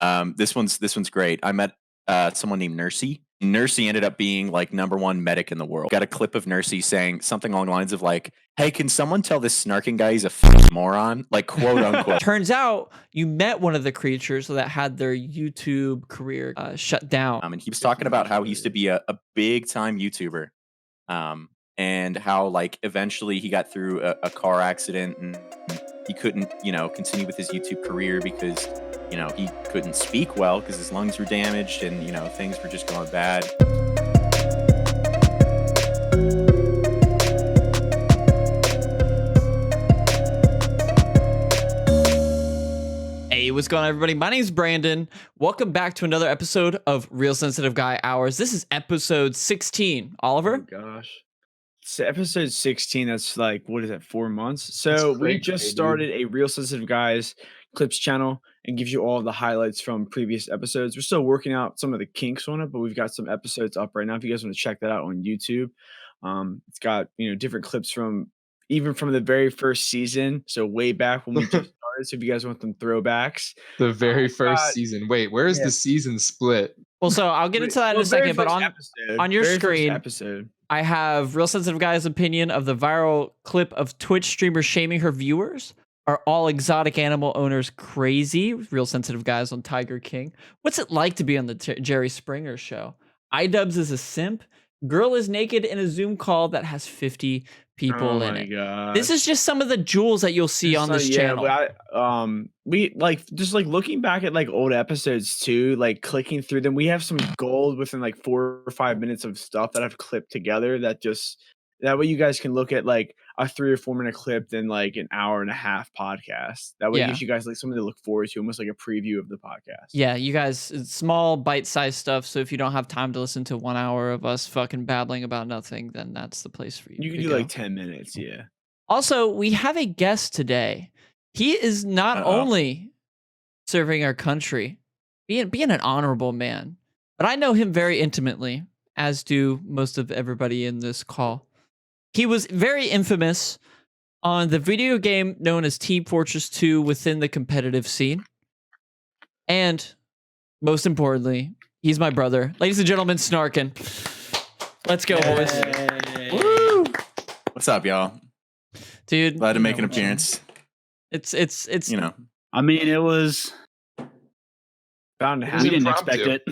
This one's great. I met someone named Nursey. Nursey ended up being like #1 medic in the world. Got a clip of Nursey saying something along the lines of like, "Hey, can someone tell this Snarken guy he's a moron?" Like, quote unquote. Turns out you met one of the creatures that had their YouTube career shut down. And he was talking about how he used to be a big time YouTuber, and how like eventually he got through a car accident and he couldn't, continue with his YouTube career because, he couldn't speak well because his lungs were damaged and, things were just going bad. Hey, what's going on, everybody? My name's Brandon. Welcome back to another episode of Real Sensitive Guy Hours. This is episode 16. Oliver? Oh, gosh. It's episode 16. That's like, what is that, 4 months? So we just started a Real Sensitive Guys clips channel and gives you all the highlights from previous episodes. We're still working out some of the kinks on it, but we've got some episodes up right now if you guys want to check that out on YouTube. It's got, different clips from even from the very first season, so way back when we just started. So if you guys want them throwbacks, the very first season. Wait, where is the season split? Well, so I'll get into that in a second, but on your screen, I have Real Sensitive Guy's opinion of the viral clip of Twitch streamer shaming her viewers. Are all exotic animal owners crazy? Real Sensitive Guys on Tiger King. What's it like to be on the Jerry Springer show? iDubbbz is a simp. Girl is naked in a Zoom call that has 50 people in it. Gosh. This is just some of the jewels that you'll see on this channel. We just looking back at like old episodes too, like clicking through them. We have some gold within like 4 or 5 minutes of stuff that I've clipped together. That way you guys can look at like a 3 or 4 minute clip than like an hour and a half podcast. That way it gives you guys like something to look forward to, almost like a preview of the podcast. Yeah, you guys, it's small bite-sized stuff. So if you don't have time to listen to 1 hour of us fucking babbling about nothing, then that's the place for you. You can do like 10 minutes, yeah. Also, we have a guest today. He is not only serving our country, being an honorable man, but I know him very intimately, as do most of everybody in this call. He was very infamous on the video game known as Team Fortress 2 within the competitive scene. And most importantly, he's my brother. Ladies and gentlemen, Snarken. Let's go, boys. Woo! What's up, y'all? Dude. Glad to make an appearance. It's I mean, it was bound to happen. We didn't expect it.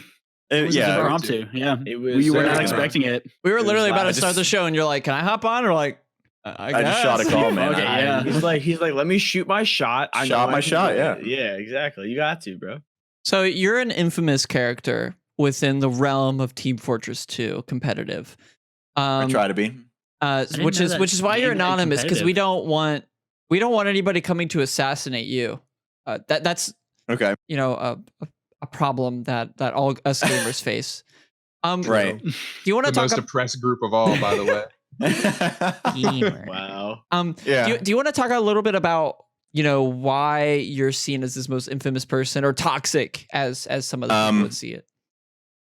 It was impromptu. Yeah, we were not expecting it. We were literally about to start the show, and you're like, "Can I hop on?" Or like, I just shot a call, man. Okay, yeah. He's like, let me shoot my shot. I shot my shot. Yeah, exactly. You got to, bro. So you're an infamous character within the realm of Team Fortress 2 competitive. I try to be. Which is why you're anonymous, because we don't want anybody coming to assassinate you. That's okay. A problem that all us gamers face. Right. Do you want to talk? Most oppressed group of all, by the way. Wow. Do you want to talk a little bit about why you're seen as this most infamous person, or toxic as some of the people would see it?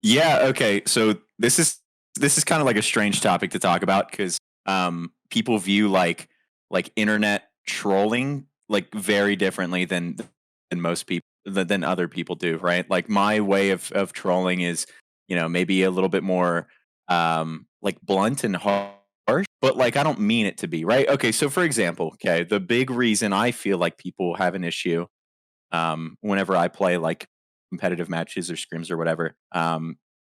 Yeah. Okay. So this is kind of like a strange topic to talk about because people view like internet trolling like very differently than most people. Than other people do, right? Like my way of trolling is, maybe a little bit more like blunt and harsh, but like I don't mean it to be, right? Okay, so for example, the big reason I feel like people have an issue whenever I play like competitive matches or scrims or whatever,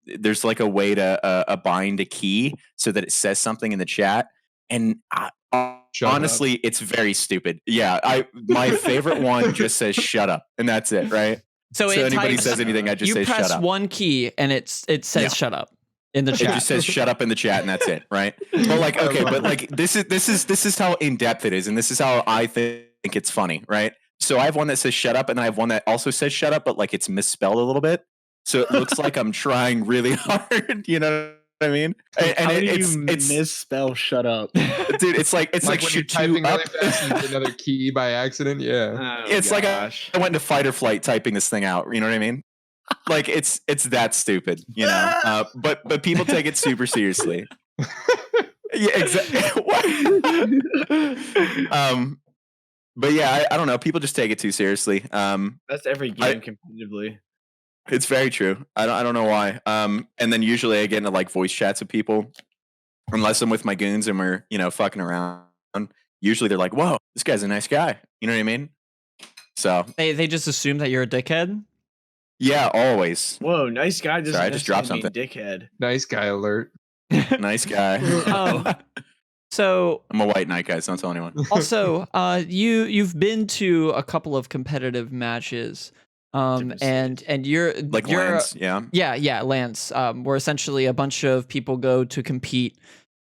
there's like a way to bind a key so that it says something in the chat, and honestly, it's very stupid. Yeah, my favorite one just says "shut up" and that's it, right? So anybody says anything, I just say "shut up." You press one key and it says "shut up" in the chat. It just says "shut up" in the chat, and that's it, right? But like, okay, but like this is how in depth it is, and this is how I think it's funny, right? So I have one that says "shut up," and then I have one that also says "shut up," but like it's misspelled a little bit, so it looks like I'm trying really hard, I mean, and it's misspell "shut up," dude. It's like when you're typing really fast and another key by accident. Yeah, it's like I went into fight or flight typing this thing out. You know what I mean? Like it's that stupid, but people take it super seriously. Yeah, exactly. But yeah, I don't know. People just take it too seriously. That's every game competitively. It's very true. I don't know why. And then usually I get into like voice chats with people, unless I'm with my goons and we're fucking around. Usually they're like, "Whoa, this guy's a nice guy." You know what I mean? So they just assume that you're a dickhead. Yeah, always. Whoa, nice guy. Sorry, I just dropped something. Dickhead. Nice guy alert. Nice guy. So I'm a white knight, guys. Don't tell anyone. Also, you've been to a couple of competitive matches, and you're Lance, yeah, Lance, where essentially a bunch of people go to compete,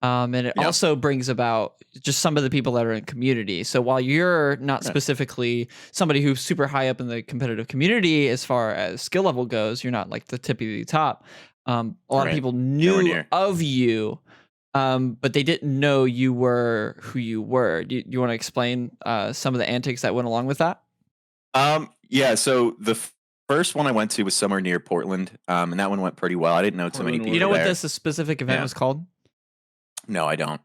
and it also brings about just some of the people that are in community. So while you're not specifically somebody who's super high up in the competitive community as far as skill level goes, you're not like the tippy top. A lot of people knew of you. But they didn't know you were who you were. Do you want to explain some of the antics that went along with that? Yeah. So the first one I went to was somewhere near Portland, and that one went pretty well. I didn't know too many people. You know there. What this specific event was called? No, I don't.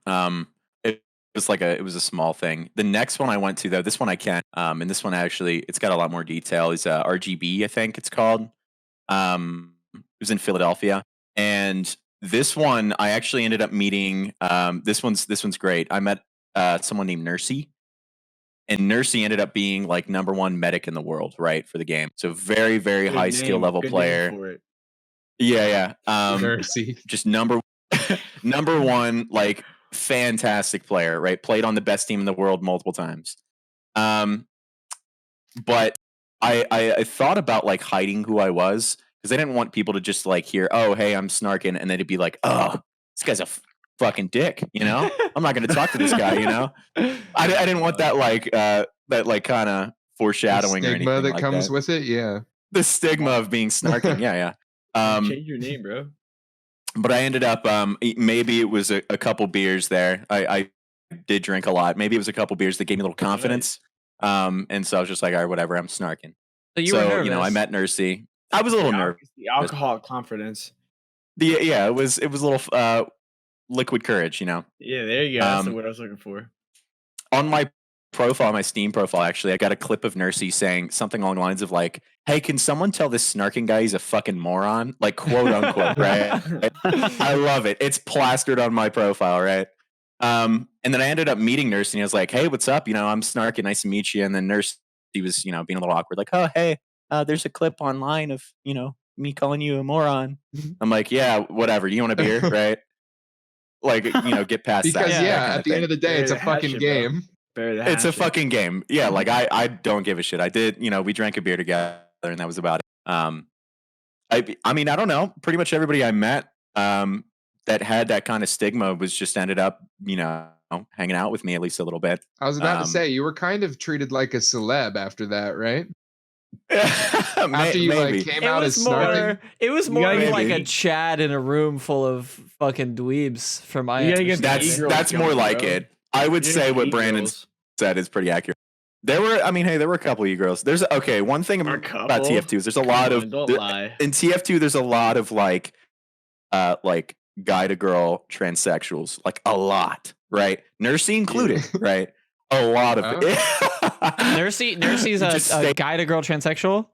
It was a small thing. The next one I went to though, this one I can. And this one actually, it's got a lot more detail. It's RGB, I think it's called. It was in Philadelphia, and this one, I actually ended up meeting. This one's great. I met someone named Nursey, and Nursey ended up being like #1 medic in the world, right, for the game. So very, very high skill level player. For it. Yeah. Nursey, just number one, like fantastic player, right? Played on the best team in the world multiple times. But I thought about like hiding who I was. Because I didn't want people to just like hear, "Oh, hey, I'm Snarken," and then it'd be like, "Oh, this guy's a fucking dick," I'm not going to talk to this guy, I didn't want that like kind of foreshadowing the stigma or anything that comes with it, yeah. The stigma of being Snarken, yeah. Change your name, bro. But I ended up, maybe it was a couple beers there. I did drink a lot. Maybe it was a couple beers that gave me a little confidence. And so I was just like, all right, whatever, I'm Snarken. So you were nervous. I met Nursey. I was a little nervous. The alcohol confidence. It was a little liquid courage, Yeah, there you go. That's what I was looking for. On my profile, my Steam profile, actually, I got a clip of Nursey saying something along the lines of like, "Hey, can someone tell this Snarken guy he's a fucking moron?" Like, quote unquote, right? I love it. It's plastered on my profile, right? And then I ended up meeting Nursey, and I was like, "Hey, what's up? I'm Snarken. Nice to meet you." And then Nursey was, being a little awkward, like, "Oh, hey. There's a clip online of, me calling you a moron." I'm like, yeah, whatever. You want a beer, right? Like, get past because, that. Because at the end of the day, it's a fucking game. It's a fucking game. Yeah, like I don't give a shit. I did, we drank a beer together and that was about it. I mean, I don't know. Pretty much everybody I met that had that kind of stigma was just ended up, hanging out with me at least a little bit. I was about to say, you were kind of treated like a celeb after that, right? After you like came out as Snarken. It was more like a Chad in a room full of fucking dweebs from my That's more like it. I would say what Brandon said is pretty accurate. There were a couple of you girls. There's one thing about TF2 is there's a lot of in TF2 there's a lot of like guy to girl transsexuals, like a lot, right? Nursey included, right? A lot of it. Nursey's a guy to girl transsexual.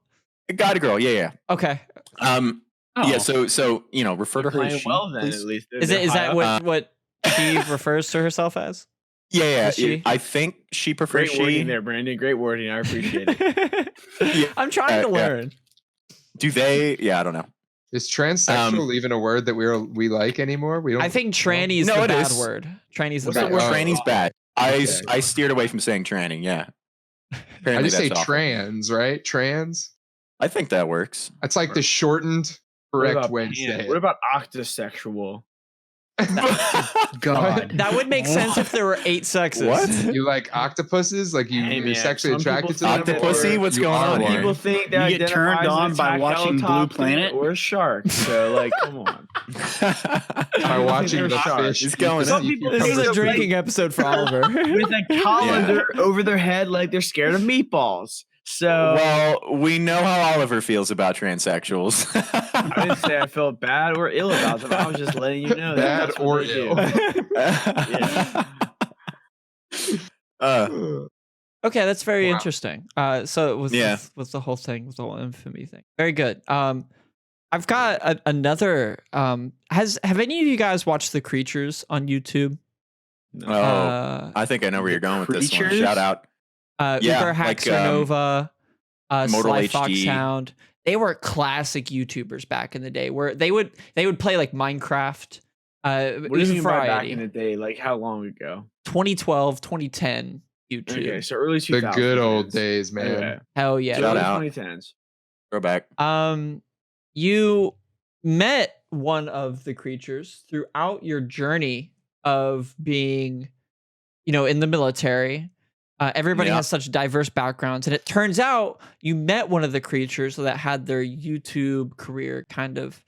A guy to girl, yeah. Okay. Yeah. So refer to her as she. Well, then at least is that what she refers to herself as? Yeah. I think she prefers Great wording there, Brandon. Great wording. I appreciate it. I'm trying to learn. Do they? Yeah, I don't know. Is transsexual even a word that we like anymore? We don't. I think tranny is the bad word. Tranny's the bad word. Tranny's bad. I steered away from saying tranning. Yeah. Apparently I just say awful. Trans, right? Trans. I think that works. That's like the shortened correct way to say it. What about octosexual? God, that would make sense if there were 8 sexes. What? You like octopuses? Like you're sexually attracted to them? Octopussy? What's going on? People think that you get turned on by watching Blue Planet or sharks. So like, come on. By watching the fish. He's going. This is a drinking episode for Oliver. With a colander over their head, like they're scared of meatballs. So well, we know how Oliver feels about transsexuals. I didn't say I felt bad or ill about them. I was just letting you know bad that's or ill. Okay, that's very interesting. So it was Yeah. was the whole thing, was the whole infamy thing. Very good. I've got another. Have any of you guys watched The Creatures on YouTube? Oh, I think I know where you're going with this one. Creatures? Shout out. Yeah, Uber like, Haxernova, Mortal Sly Fox HD. Sound. They were classic YouTubers back in the day, where they would play like Minecraft. What do you mean by back in the day? Like how long ago? 2012, 2010 YouTube. Okay, so early 2000s. The good old days, man. Okay. Hell yeah. So Shout early out. 2010s. Throwback. You met one of the creatures throughout your journey of being, in the military. Everybody has such diverse backgrounds, and it turns out you met one of the creatures that had their YouTube career kind of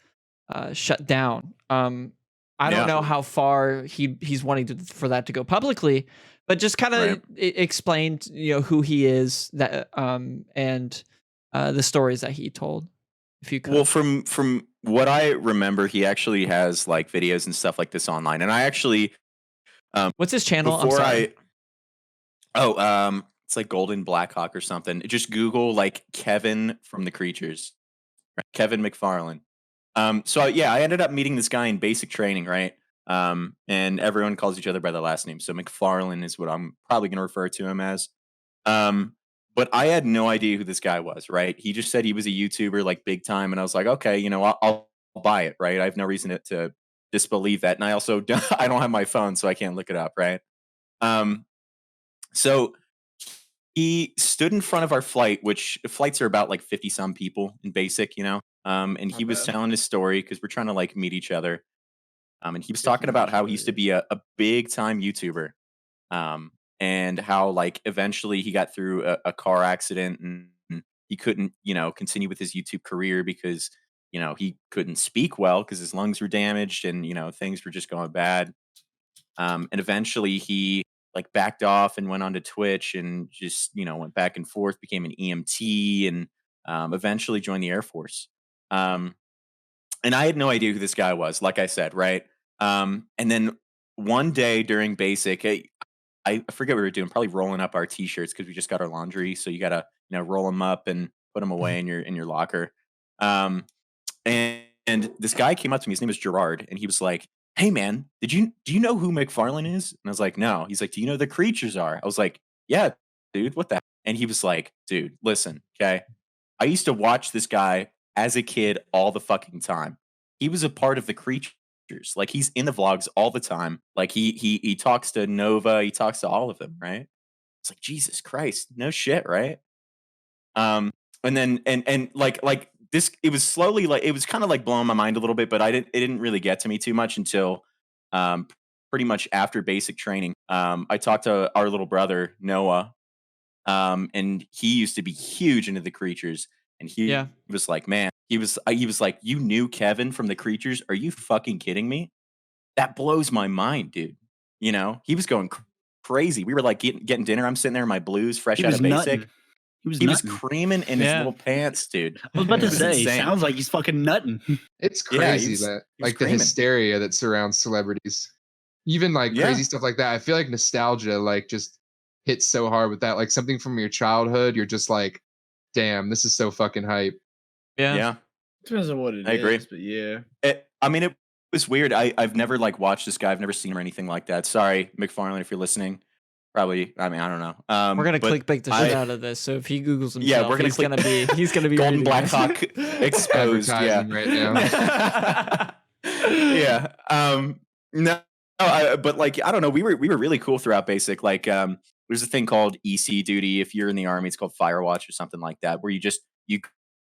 shut down. I don't know how far he's wanting for that to go publicly, but just kind of explained, who he is, that and the stories that he told. If you could. Well, from what I remember, he actually has like videos and stuff like this online, and I actually what's his channel? It's like GoldenBlackHawk or something. Just Google like Kevin from the Creatures, Kevin McFarlane. So I ended up meeting this guy in basic training, right? And everyone calls each other by their last name, so McFarlane is what I'm probably going to refer to him as. But I had no idea who this guy was, right? He just said he was a YouTuber, like big time, and I was like, okay, I'll buy it, right? I have no reason to disbelieve that, and I also I don't have my phone, so I can't look it up, right? So he stood in front of our flight, which flights are about like 50 some people in basic, and he was telling his story because we're trying to like meet each other. And he was talking about how he used to be a big time YouTuber. And how like eventually he got through a car accident and he couldn't, continue with his YouTube career because, he couldn't speak well because his lungs were damaged and, things were just going bad. And eventually he like backed off and went onto Twitch and just, went back and forth, became an EMT and eventually joined the Air Force. And I had no idea who this guy was, like I said, right? And then one day during basic, I forget what we were doing, probably rolling up our t-shirts because we just got our laundry. So you got to, roll them up and put them away in your locker. And this guy came up to me, his name was Gerard, and he was like, hey man, do you know who McFarlane is? And I was like, no. He's like, do you know who the Creatures are? I was like, yeah, dude, what the heck? And he was like, dude, listen, okay. I used to watch this guy as a kid all the fucking time. He was a part of the Creatures. Like he's in the vlogs all the time. Like he talks to Nova, he talks to all of them, right? It's like Jesus Christ, no shit, right? And then and like this, it was slowly like it was kind of like blowing my mind a little bit, but it didn't really get to me too much until pretty much after basic training. I talked to our little brother Noah, and he used to be huge into the Creatures, and he was like, man. He was like, you knew Kevin from the Creatures? Are you fucking kidding me? That blows my mind, dude. He was going crazy. We were like getting dinner. I'm sitting there in my blues, fresh out of basic. He was creaming in his little pants, dude. I was about to say, sounds like he's fucking nutting. It's crazy that like the hysteria that surrounds celebrities, even like crazy stuff like that. I feel like nostalgia like just hits so hard with that. Like something from your childhood, you're just like, damn, this is so fucking hype. Yeah. Depends on what it is. I agree. But yeah. It was weird. I've never like watched this guy. I've never seen him or anything like that. Sorry, McFarlane, if you're listening. Probably. I don't know. We're gonna clickbate the shit out of this. So if he Googles himself, he's gonna be GoldenBlackHawk exposed. Right now. Yeah. No. But like I don't know. We were really cool throughout basic. Like there's a thing called EC duty. If you're in the army, it's called Firewatch or something like that, where you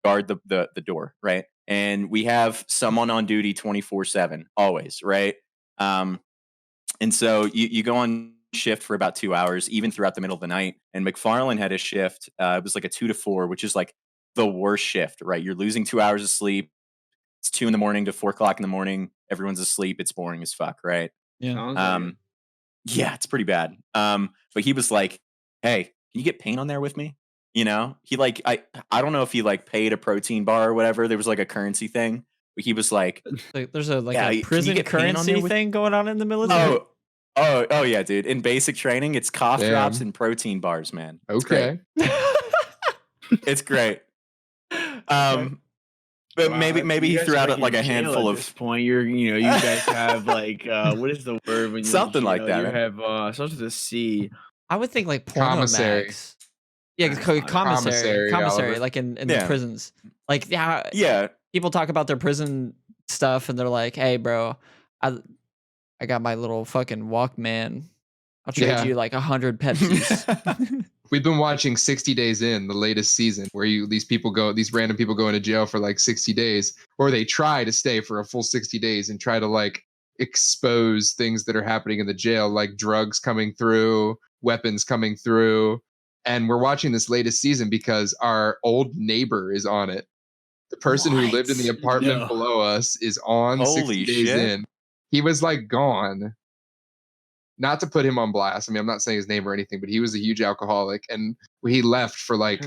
guard the door, right? And we have someone on duty 24/7 always, right? And so you go on shift for about 2 hours, even throughout the middle of the night. And McFarlane had a shift. It was like a 2 to 4, which is like the worst shift, right? You're losing 2 hours of sleep. It's 2 a.m. to 4 o'clock in the morning. Everyone's asleep. It's boring as fuck, right? Yeah. Yeah, it's pretty bad. But he was like, hey, can you get paint on there with me? He like I don't know if he like paid a protein bar or whatever. There was like a currency thing. But he was like, there's a prison currency thing going on in the military. Oh yeah, dude. In basic training, it's cough drops and protein bars, man. Okay. It's great. But maybe he threw out like a handful of. At this point, you guys have like what is the word when you something like that? You have starts with a C. I would think like porno Commissary. mags. Yeah, commissary, Oliver. like in the prisons. Like Yeah. People talk about their prison stuff, and they're like, "Hey, bro, I got my little fucking Walkman. I'll trade you like 100 Pepsis." We've been watching 60 Days In, the latest season, where these random people go into jail for like 60 days, or they try to stay for a full 60 days and try to like expose things that are happening in the jail, like drugs coming through, weapons coming through. And we're watching this latest season because our old neighbor is on it. The person who lived in the apartment below us is on Holy 60 Days shit. In. He was like gone. Not to put him on blast. I mean, I'm not saying his name or anything, but he was a huge alcoholic, and he left for like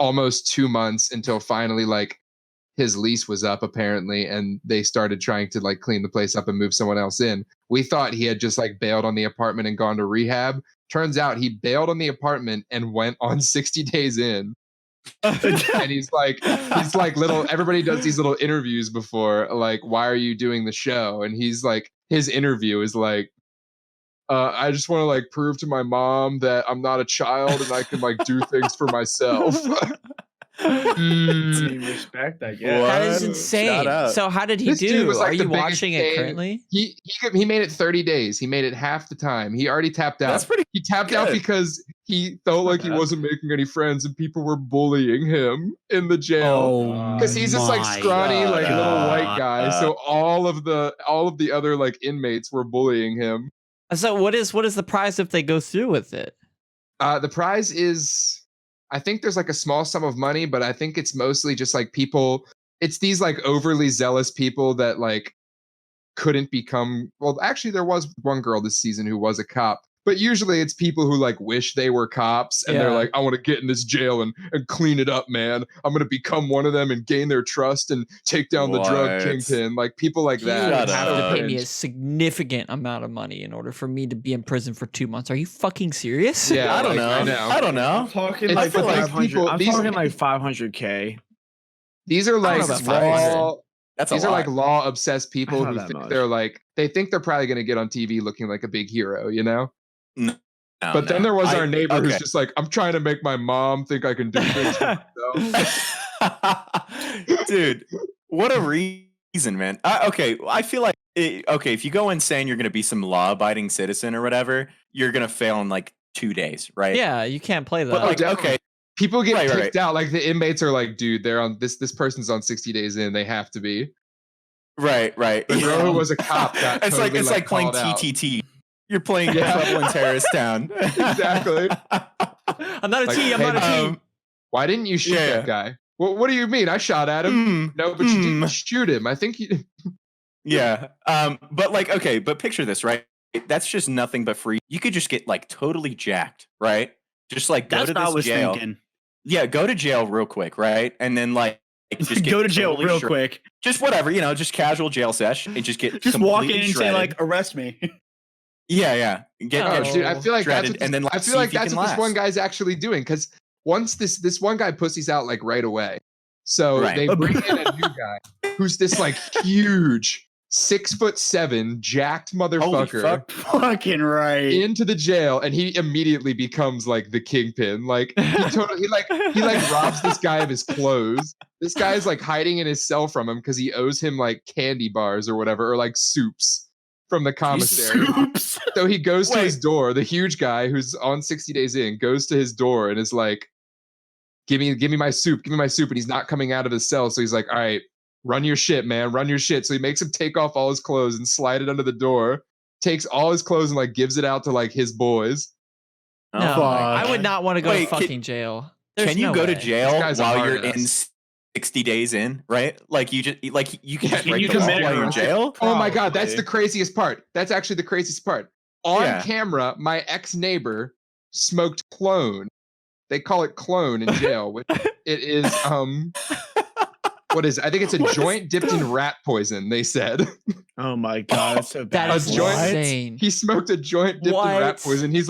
almost 2 months until finally like his lease was up apparently, and they started trying to like clean the place up and move someone else in. We thought he had just like bailed on the apartment and gone to rehab. Turns out he bailed on the apartment and went on 60 Days In. And he's like everybody does these little interviews before, like, why are you doing the show? And he's like, his interview is like, I just want to like prove to my mom that I'm not a child and I can like do things for myself. Respect, I guess. That is insane. So how did he do? Was, like, are you watching it currently? He made it 30 days. He made it half the time. He already tapped out. He tapped out because he felt like he wasn't making any friends and people were bullying him in the jail. Because he's just like scrawny, like little white guy. So all of the other like inmates were bullying him. So what is the prize if they go through with it? The prize is, I think there's like a small sum of money, but I think it's mostly just like people. It's these like overly zealous people that like couldn't become. Well, actually, there was one girl this season who was a cop, but usually it's people who like wish they were cops and they're like, I want to get in this jail and clean it up, man. I'm going to become one of them and gain their trust and take down the drug kingpin. Like people like that. You would have to pay me a significant amount of money in order for me to be in prison for 2 months. Are you fucking serious? Yeah, I don't know. I'm talking like 500. I'm talking like 500K. These are like like law obsessed people who think they think they're probably going to get on TV looking like a big hero, you know? No, but then there was our neighbor who's just like, I'm trying to make my mom think I can do things for myself. Dude, what a reason, man. I feel like if you go in saying you're going to be some law-abiding citizen or whatever, you're going to fail in like 2 days, right? Yeah, you can't play that. But like, people get kicked out. Like the inmates are like, dude, they're on this person's on 60 Days In. They have to be. Right. The girl who was a cop got it's totally, like playing TTT. You're playing Trouble in Terrorist Town. Exactly. I'm not a T. I'm not a T. Why didn't you shoot that guy? Well, what do you mean? I shot at him. No, but you didn't shoot him. I think you. Yeah. But like, okay, but picture this, right? That's just nothing but free. You could just get like totally jacked, right? Just like go to this jail. Thinking. Yeah, go to jail real quick, right? And then like just go to jail real quick. Just whatever, just casual jail sesh and just get walk in and say like, arrest me. Yeah. Dude, I feel like that's what this one guy's actually doing, because once this one guy pussies out like right away. So they bring in a new guy who's this like huge 6'7" jacked motherfucker, fucking right, into the jail, and he immediately becomes like the kingpin. Like he robs this guy of his clothes. This guy is like hiding in his cell from him because he owes him like candy bars or whatever, or like soups from the commissary. So he goes to his door. The huge guy who's on 60 Days In goes to his door and is like, give me my soup, and he's not coming out of his cell. So he's like, all right, run your shit, man, run your shit. So he makes him take off all his clothes and slide it under the door, takes all his clothes and like gives it out to like his boys. No, I would not want to go to fucking jail. Can you go to jail while you're in 60 Days In, right? Like you just you can just break the law while you're in jail. Oh my god, that's the craziest part. That's actually the craziest part. On camera, my ex-neighbor smoked clone. They call it clone in jail, which it is what is it? I think it's a joint dipped in rat poison, they said. Oh my god, that's so bad. That is insane. He smoked a joint dipped in rat poison. He's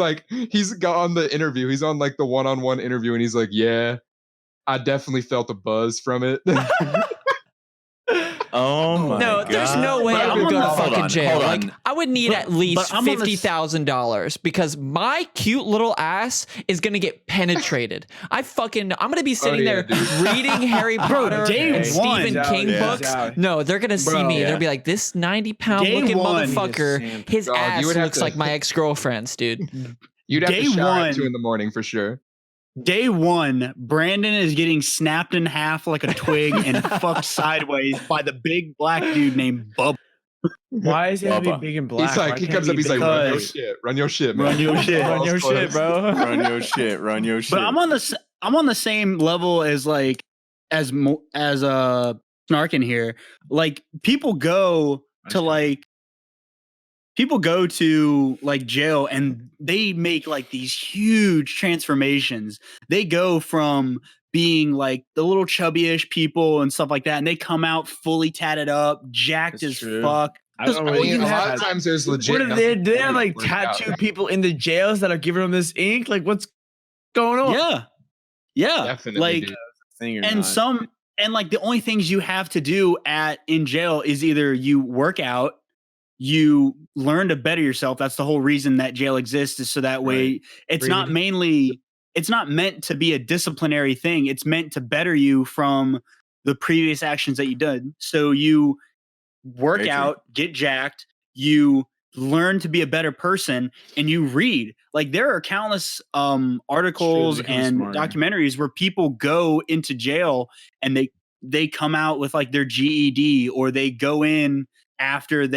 got on the interview. He's on like the one-on-one interview, and he's like, yeah, I definitely felt a buzz from it. Oh my god. No, there's no way I would go to fucking jail. Like, I would need at least $50,000 because my cute little ass is gonna get penetrated. I'm gonna be sitting there reading Harry Potter and Stephen King books. No, they're gonna see me. They'll be like, this 90-pound looking motherfucker, his ass looks like my ex-girlfriend's, dude. You'd have to shower at 2 a.m. for sure. Day one, Brandon is getting snapped in half like a twig and fucked sideways by the big black dude named Bubba. Why is he having to be big and black? He's like, he comes up, he's like, run your shit, man. Run your shit, bro. Run your shit. But I'm on the same level as like as Snarken here. Like people go to jail and they make like these huge transformations. They go from being like the little chubbyish people and stuff like that, and they come out fully tatted up, jacked as fuck. A lot of times there's legit. What do they have like tattooed people in the jails that are giving them this ink? Like what's going on? Yeah, definitely. Like, and like the only things you have to do in jail is either you work out. You learn to better yourself. That's the whole reason that jail exists, is so that way it's not meant to be a disciplinary thing. It's meant to better you from the previous actions that you did. So you work out, get jacked, you learn to be a better person, and you read. Like there are countless articles and documentaries where people go into jail and they come out with like their GED, or they go in after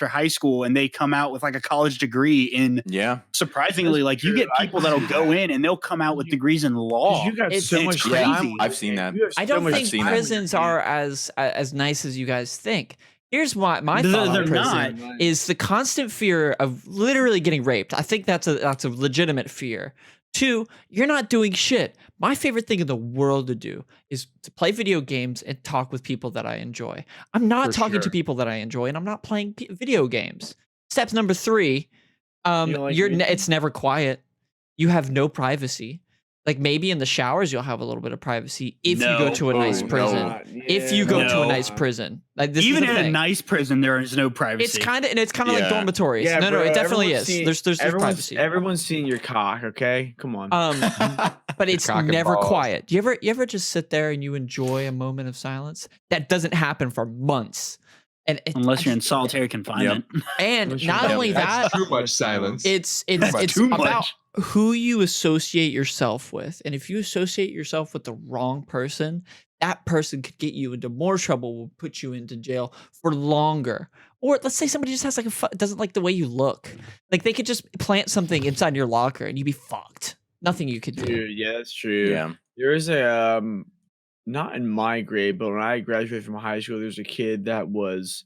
high school and they come out with like a college degree in surprisingly like you get people that'll go in and they'll come out with degrees in law. You got so much crazy. I've seen that. I don't think prisons are as nice as you guys think. Here's why my thought on prison is the constant fear of literally getting raped. I think that's a legitimate fear. 2, you're not doing shit. My favorite thing in the world to do is to play video games and talk with people that I enjoy. I'm not talking to people that I enjoy, and I'm not playing video games. Steps number 3, it's never quiet. You have no privacy. Like maybe in the showers you'll have a little bit of privacy if you go to a nice prison. If you go to a nice prison, like this even is in a nice prison, there is no privacy. It's kind of like dormitories. Yeah, no, it definitely is. There's privacy. Everyone's seeing your cock. Okay, come on. But it's never quiet. Do you ever just sit there and you enjoy a moment of silence? That doesn't happen for months. And unless you're in solitary confinement. And not only that, too much silence. It's about who you associate yourself with. And if you associate yourself with the wrong person, that person could get you into more trouble, will put you into jail for longer. Or let's say somebody just has like doesn't like the way you look. Like they could just plant something inside your locker and you'd be fucked. Nothing you could do. Dude, yeah, that's true. Yeah. There was a not in my grade, but when I graduated from high school, there was a kid that was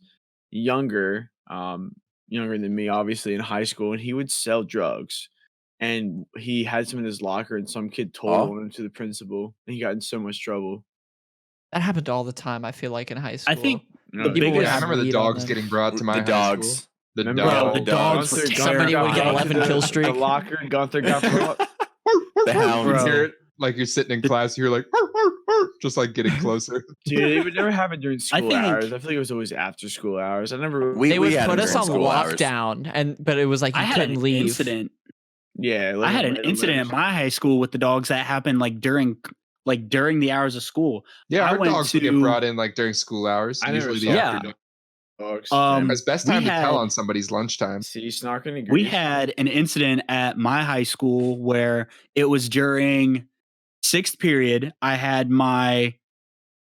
younger than me, obviously, in high school, and he would sell drugs. And he had some in his locker, and some kid told him to the principal, and he got in so much trouble. That happened all the time, I feel like, in high school. I think I remember the dogs getting brought to my high school. The dogs. Somebody would get 11 kill streak. The locker, Gunther got the hounds. Like you're sitting in class, you're like, just like getting closer. Dude, it would never happen during school hours. I feel like it was always after school hours. They would put us on lockdown, but it was like you couldn't leave. Incident. Yeah, I had an incident at my high school with the dogs that happened like during the hours of school. Yeah, our dogs would get brought in like during school hours. Usually the afternoon. It's best time to tell on somebody's lunchtime. See, Snarken agrees. We had an incident at my high school where it was during 6th period. I had my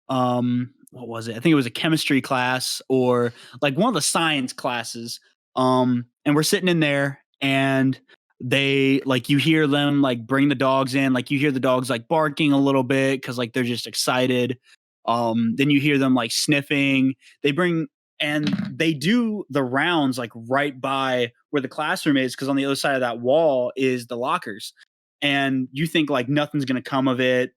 what was it? I think it was a chemistry class or like one of the science classes. And we're sitting in there and they like you hear them like bring the dogs in, like you hear the dogs like barking a little bit because like they're just excited. Then you hear them like sniffing. And they do the rounds like right by where the classroom is because on the other side of that wall is the lockers. And you think like nothing's going to come of it.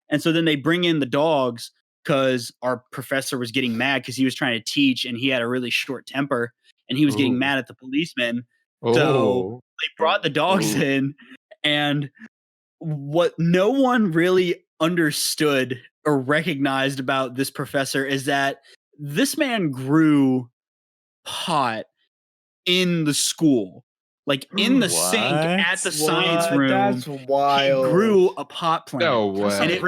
And so then they bring in the dogs because our professor was getting mad because he was trying to teach and he had a really short temper and he was getting mad at the policeman. So they brought the dogs in, and what no one really understood or recognized about this professor is that this man grew pot in the school. Like in the sink at the science room. That's wild. He grew a pot plant. No way. And it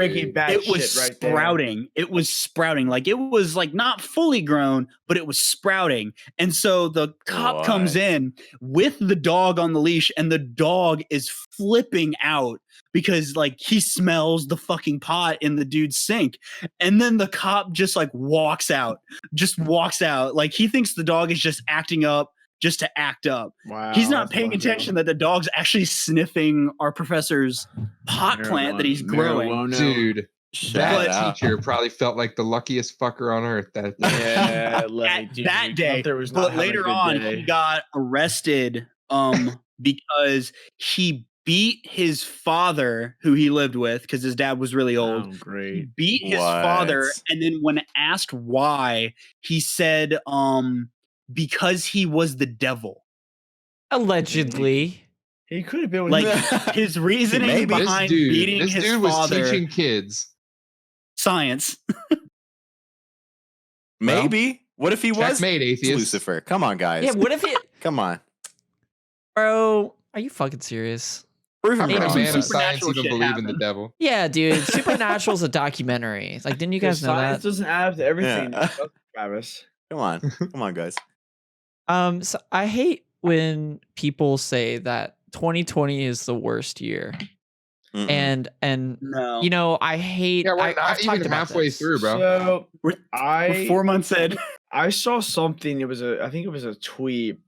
was sprouting. It was sprouting. Like it was like not fully grown, but it was sprouting. And so the cop comes in with the dog on the leash, and the dog is flipping out because like he smells the fucking pot in the dude's sink. And then the cop just like walks out. Like he thinks the dog is just acting up. Just to act up. Wow, he's not paying attention that the dog's actually sniffing our professor's pot plant that he's growing. Dude, that teacher probably felt like the luckiest fucker on earth that day. But later on, he got arrested because he beat his father, who he lived with, because his dad was really old. Oh, great. Beat his father, and then when asked why, he said, because he was the devil. Allegedly. He could have been like his reasoning behind beating his father. Was teaching kids science. Maybe. What if he was atheist? Lucifer? Come on, guys. Yeah, what if it Come on. Bro, are you fucking serious? How can a man of science even believe in the devil? Yeah, dude. Supernatural's a documentary. Like, didn't you guys know that? Science doesn't add up to everything. Yeah. Travis. Come on, guys. So I hate when people say that 2020 is the worst year. And no. You know, I hate. Yeah, we're not even halfway through, bro. So we're 4 months in. I saw something. I think it was a tweet.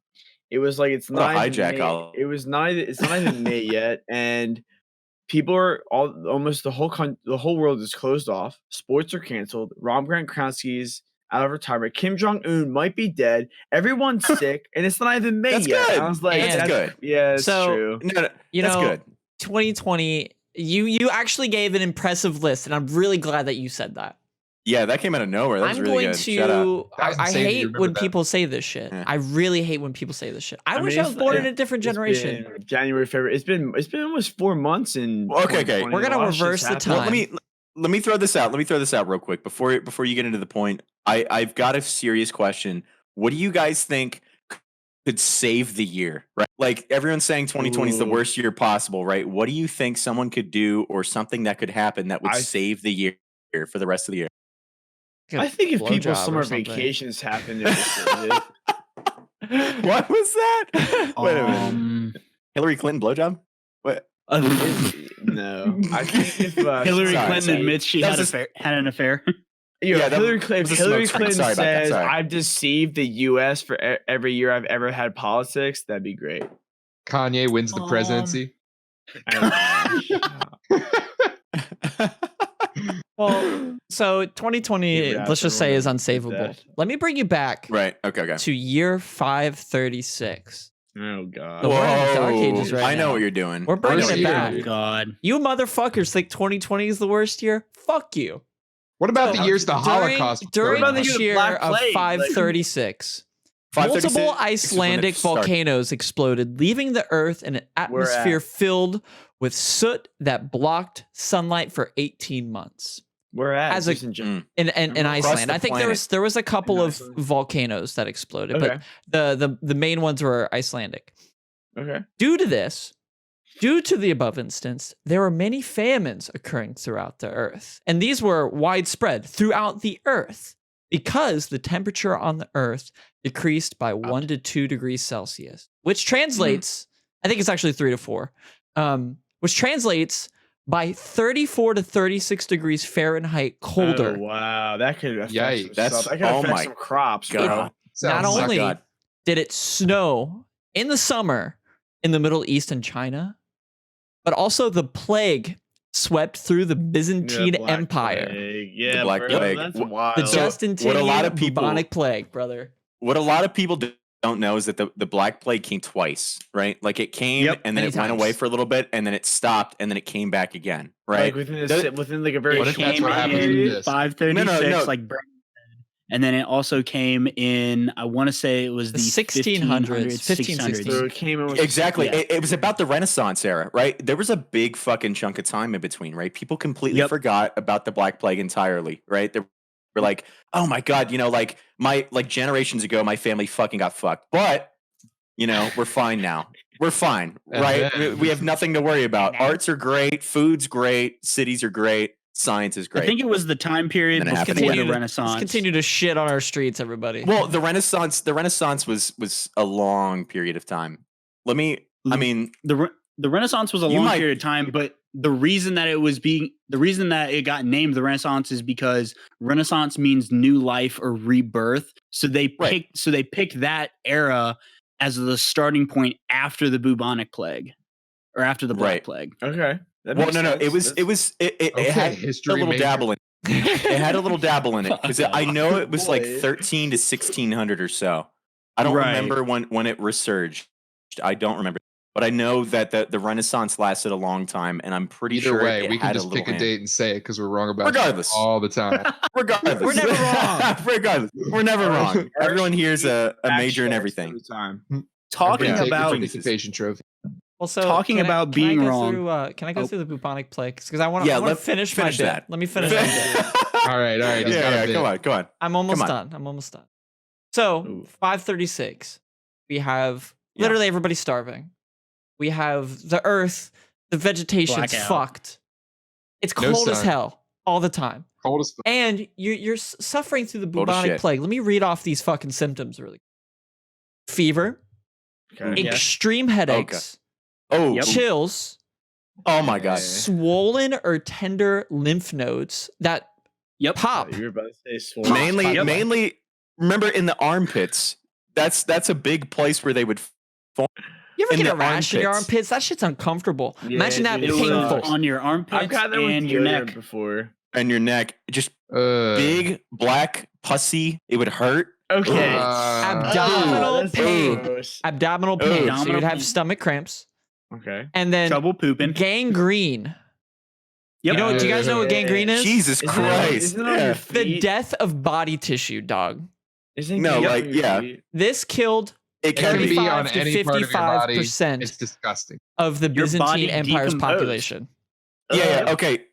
It was like it's not hijack. It's not even May yet, and people are almost the whole world is closed off. Sports are canceled. Ron Gronkowski's out of retirement. Kim Jong-un might be dead. Everyone's sick, and it's not even May yet. Good. I was like, that's good. Yeah, it's true. No, you that's know, good. 2020. You actually gave an impressive list, and I'm really glad that you said that. Yeah, that came out of nowhere. That was really good. Shout out. I hate when people say this shit. Yeah. I really hate when people say this shit. I wish I was born in a different generation. January, February. It's been almost 4 months. And okay. We're gonna reverse the time. Well, let me throw this out. Let me throw this out real quick before you get into the point. I've got a serious question. What do you guys think could save the year? Right, like everyone's saying 2020 is the worst year possible. Right? What do you think someone could do or something that could happen that would save the year for the rest of the year? I think if people's summer vacations happen, what was that? Wait a minute. Hillary Clinton blowjob? What? No, I think if Hillary Clinton admits she had an affair. Yeah, Hillary Clinton says, "I've deceived the U.S. for every year I've ever had politics." That'd be great. Kanye wins the presidency. Well, so 2020, let's just say, is unsavable. Let me bring you back. Right. Okay. To year 536. Oh God. So we're in the Dark Ages right I know now. what you're doing. We're bringing it back. Oh God. You motherfuckers think 2020 is the worst year? Fuck you. What about the years the Holocaust? During this year of 536, multiple Icelandic volcanoes exploded, leaving the Earth in an atmosphere filled with soot that blocked sunlight for 18 months. We're at in Iceland. I think there was a couple of volcanoes that exploded, but the main ones were Icelandic. Okay. Due to the above instance, there were many famines occurring throughout the Earth, and these were widespread throughout the Earth because the temperature on the Earth decreased by 1 to 2 degrees Celsius, which translates, I think it's actually 3 to 4, which translates by 34 to 36 degrees Fahrenheit colder. Oh, wow, that could affect some crops. God. Not only did it snow in the summer in the Middle East and China, but also the plague swept through the Byzantine Empire. Yeah, the Black Plague. That's wild. The Justinian bubonic plague, brother. What a lot of people don't know is that the Black Plague came twice, right? Like it came and then it went away for a little bit and then it stopped and then it came back again, right? Like within like a very It came in 536, like Brandyn said, and then it also came in. I want to say it was the 1600s, 1600s. So it came in Exactly. It was about the Renaissance era, right? There was a big fucking chunk of time in between, right? People completely forgot about the Black Plague entirely, right? They were like, oh my God, like generations ago, my family fucking got fucked. But, we're fine now. We're fine, right? We have nothing to worry about. Arts are great. Food's great. Cities are great. Science is great. I think it was the time period before the Renaissance. Let's continue to shit on our streets, everybody. Well, the Renaissance was a long period of time. The Renaissance was a long period of time, but the reason that it got named the Renaissance is because Renaissance means new life or rebirth. So they picked that era as the starting point after the bubonic plague or after the Black Plague. Okay. Well, no, it had a little dabble in it. It had a little dabble in it because I know it was like 13 to 1600 or so. I don't remember when it resurged. I don't remember, but I know that the Renaissance lasted a long time, and I'm pretty sure. Either way, we can just pick a date and say it because we're wrong about it all the time. Regardless, we're never wrong. Regardless, we're never wrong. Everyone here's a major in everything. Talking about participation trophy. Well, so talking about being wrong. Can I go through the bubonic plague? Because I want to finish my bit. That. Let me finish my bit. All right. Go on. I'm almost done. So 536, we have literally everybody starving. We have the earth, the vegetation's fucked. It's cold as hell all the time. Cold as fuck. And you're suffering through the bubonic plague. Let me read off these fucking symptoms really quick. Fever, extreme headaches. Chills. Oh my God. Swollen or tender lymph nodes that pop. You were about to say swollen. Mainly, remember in the armpits. That's a big place where they would form. You ever get a rash in your armpits? That shit's uncomfortable. Imagine that painful. On your armpits I've got that and your neck before. And your neck. Just big, black, pussy. It would hurt. Okay. Abdominal pain. Abdominal pain. So you'd have stomach cramps. Okay. And then trouble pooping. Gangrene. Yep. Do you guys know what gangrene is? Jesus Christ. The death of body tissue, dog. This killed it can be on to any part of your body. It's disgusting. Of the Byzantine Empire's population. Okay.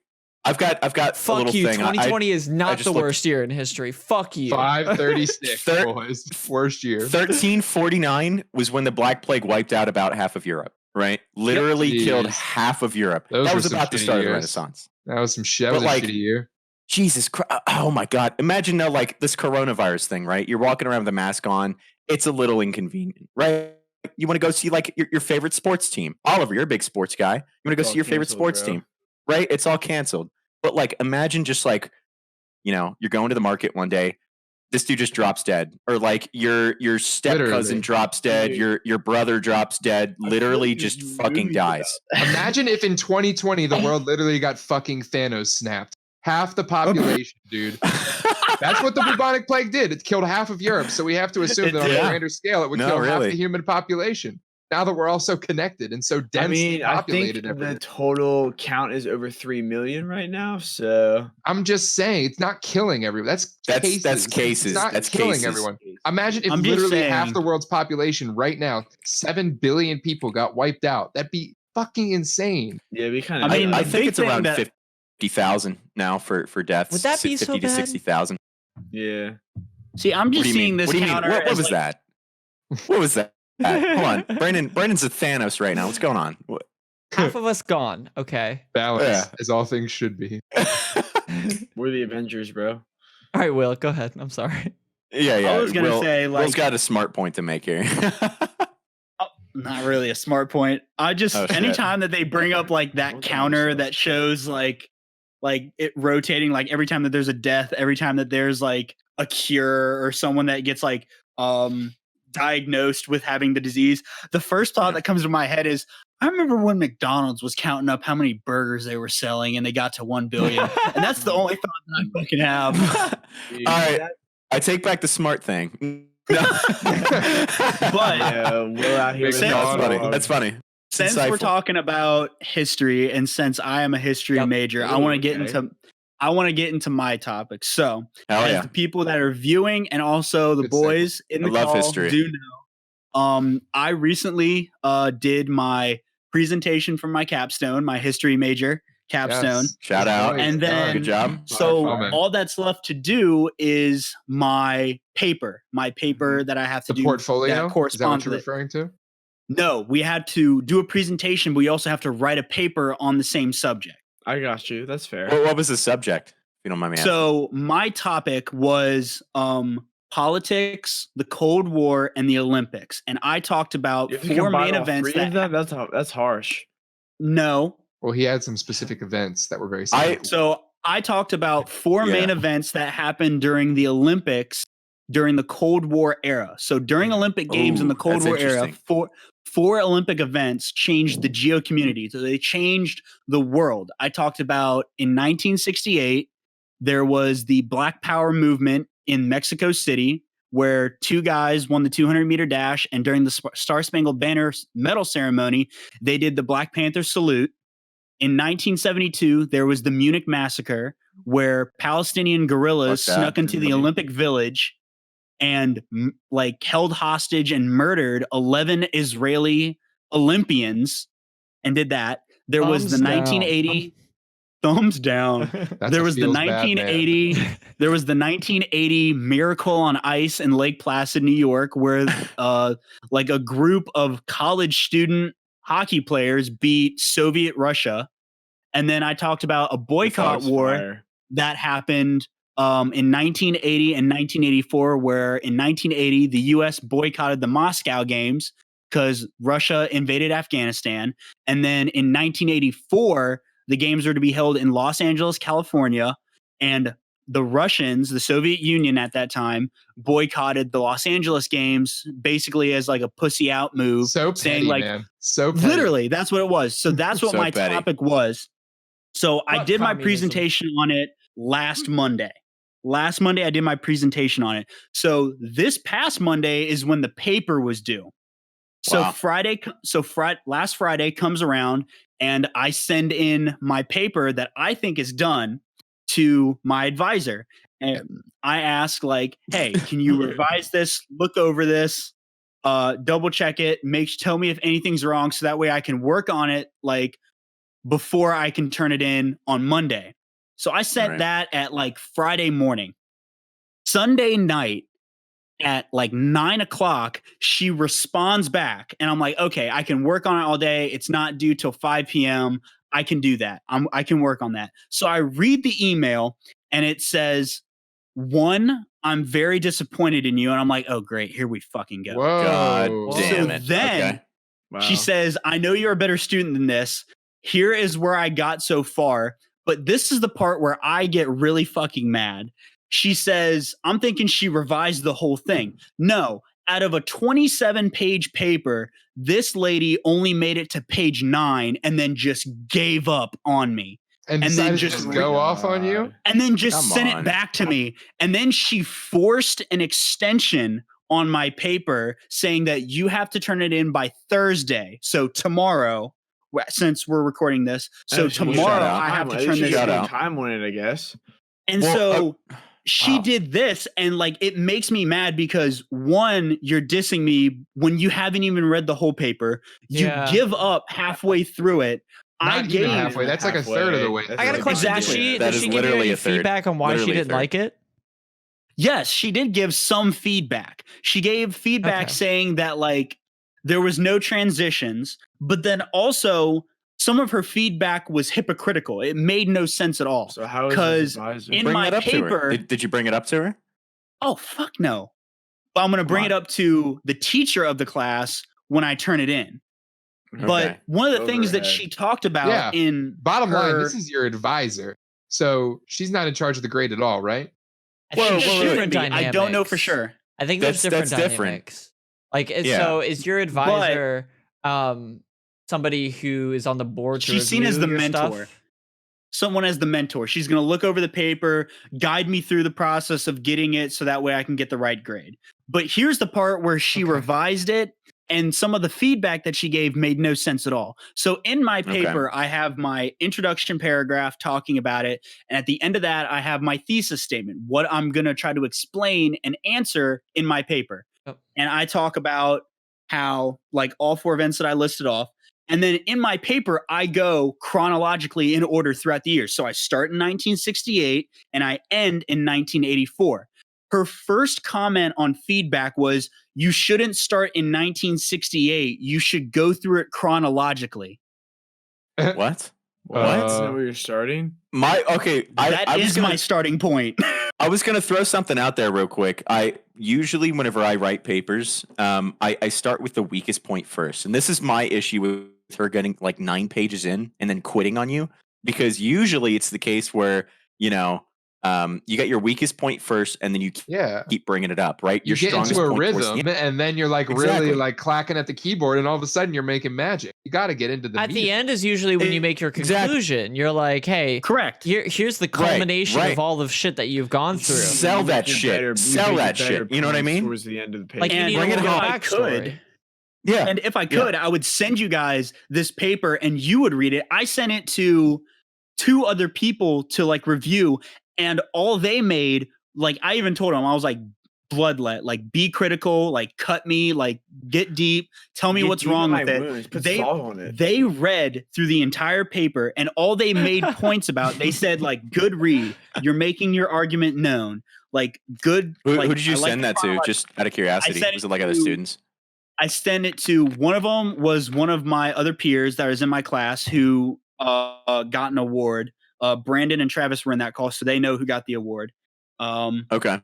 I've got fuck a little you. thing. 2020 is not the worst year in history. Fuck you. 536 boys. Worst year. 1349 was when the Black Plague wiped out about half of Europe. Right, literally killed half of Europe. That was about the start of the Renaissance. That was some shit. That was a shitty year. Jesus Christ! Oh my God! Imagine now, like this coronavirus thing, right? You're walking around with a mask on. It's a little inconvenient, right? You want to go see like your favorite sports team. Oliver, you're a big sports guy. You want to go see your favorite sports team, right? It's all canceled. But like, imagine just like, you're going to the market one day. This dude just drops dead, or like your step cousin drops dead, your brother drops dead, literally just fucking dies. Imagine if in 2020 the world literally got fucking Thanos snapped. Half the population, dude. That's what the bubonic plague did. It killed half of Europe. So we have to assume that on a grander scale, it would kill half the human population. Now that we're all so connected and so densely populated, I think the total count is over 3 million right now. So I'm just saying, it's not killing everyone. That's cases. It's not killing everyone. Imagine if literally half the world's population right now, 7 billion people got wiped out. That'd be fucking insane. Yeah, we kind of. I think it's around 50,000 now for deaths. Would that be 50 so bad? 60,000. Yeah. See, I'm just seeing this counter. What was that? What was that? Hold on, Brandon's a Thanos right now. What's going on? Half of us gone. Okay. Balance, as all things should be. We're the Avengers, bro. All right, Will, go ahead. I'm sorry. Yeah. I was gonna say, like, Will's got a smart point to make here. Not really a smart point. I just anytime that they bring up like that counter that shows like it rotating, like every time that there's a death, every time that there's like a cure or someone that gets like diagnosed with having the disease, the first thought that comes to my head is, I remember when McDonald's was counting up how many burgers they were selling and they got to 1 billion. And that's the only thought that I fucking have. All right. I take back the smart thing. But Will out here. That's funny. Since we're talking about history, and since I am a history major, I want to get into my topic. So, as the people that are viewing and also the boys in the call history. do know, I recently did my presentation for my capstone, my history major capstone. Yes. Shout out. And then, good job. So all that's left to do is my paper that I have to The do. portfolio? That corresponds Is that what you're referring to? No, we had to do a presentation, but we also have to write a paper on the same subject. I got you. That's fair. What was the subject? If you don't mind me asking. So my topic was politics, the Cold War, and the Olympics, and I talked about 4 main events. That's harsh. No. Well, he had some specific events that were very similar. So I talked about 4 main events that happened during the Olympics during the Cold War era. So during Olympic Games in the Cold War era, four Olympic events changed the geo community. So they changed the world. I talked about in 1968, there was the Black Power movement in Mexico City, where 2 guys won the 200-meter dash. And during the Star-Spangled Banner medal ceremony, they did the Black Panther salute. In 1972, there was the Munich massacre, where Palestinian guerrillas snuck into the Olympic Village and held hostage and murdered 11 Israeli Olympians and did that. There was the 1980 thumbs down. There was the 1980 there was the 1980 Miracle on Ice in Lake Placid, New York, where a group of college student hockey players beat Soviet Russia. And then I talked about a boycott war that happened in 1980 and 1984, where in 1980, the U.S. boycotted the Moscow Games because Russia invaded Afghanistan. And then in 1984, the games were to be held in Los Angeles, California. And the Russians, the Soviet Union at that time, boycotted the Los Angeles Games basically as like a pussy out move. So petty, saying man. So petty. Literally, that's what it was. So that's what my topic was. So I did my presentation on it last Monday. Last Monday, I did my presentation on it. So this past Monday is when the paper was due. So last Friday comes around and I send in my paper that I think is done to my advisor. And I ask hey, can you revise this, look over this, double check it, tell me if anything's wrong so that way I can work on it before I can turn it in on Monday. So I sent that at Friday morning. Sunday night at 9 o'clock, she responds back. And I'm like, okay, I can work on it all day. It's not due till 5 p.m. I can do that. I can work on that. So I read the email and it says, 1, I'm very disappointed in you. And I'm like, oh, great. Here we fucking go. Whoa. God damn it. Then she says, I know you're a better student than this. Here is where I got so far. But this is the part where I get really fucking mad. She says, I'm thinking she revised the whole thing. No, out of a 27-page paper, this lady only made it to page 9 and then just gave up on me. And then just go off on you? And then just sent it back to me. And then she forced an extension on my paper saying that you have to turn it in by Thursday. So tomorrow, since we're recording this. So tomorrow I have to turn this in. Time on it, I guess. And she did this, and it makes me mad because 1, you're dissing me when you haven't even read the whole paper. You give up halfway through it. Not even halfway. That's a third of the way. I got a question. Did she give you any feedback on why she didn't like it? Yes, she did give some feedback. She gave feedback saying that there was no transitions, but then also some of her feedback was hypocritical. It made no sense at all. So how is because in my paper, did you bring it up to her? Oh fuck no! But I'm going to bring it up to the teacher of the class when I turn it in. Okay. But one of the things that she talked about bottom line, this is your advisor, so she's not in charge of the grade at all, right? I don't know for sure. I think there's different dynamics. So is your advisor somebody who is on the board? She's seen as the mentor. Stuff? Someone as the mentor. She's going to look over the paper, guide me through the process of getting it so that way I can get the right grade. But here's the part where she revised it, and some of the feedback that she gave made no sense at all. So in my paper, I have my introduction paragraph talking about it. And at the end of that, I have my thesis statement, what I'm going to try to explain and answer in my paper. Oh. And I talk about how, like, all 4 events that I listed off. And then in my paper, I go chronologically in order throughout the years. So I start in 1968 and I end in 1984. Her first comment on feedback was, you shouldn't start in 1968. You should go through it chronologically. What? That's not where you're starting? That is my starting point. I was going to throw something out there real quick. I usually, whenever I write papers, I start with the weakest point first. And this is my issue with her getting like 9 pages in and then quitting on you. Because usually it's the case where, you get your weakest point first, and then you keep bringing it up, right? You get into a rhythm, and then you're like really like clacking at the keyboard, and all of a sudden you're making magic. You got to get into the. At the end is usually when you make your conclusion. You're like, hey, correct. Here's the culmination of all the shit that you've gone through. Sell that shit. Sell that shit. You know what I mean? Towards the end of the page. Like, you need bring it home. Backstory. Yeah. And if I could, I would send you guys this paper, and you would read it. I sent it to 2 other people to like review. And all they made, like, I even told them, I was like, bloodlet, like, be critical, like, cut me, like, get deep, tell me what's wrong with it. They read through the entire paper, and all they made points about, they said, like, good read, you're making your argument known, like, good. Who did you send that to, just out of curiosity? Was it like other students? I sent it to, one of them was one of my other peers that was in my class who got an award. Brandyn and Travis were in that call, so they know who got the award. Okay.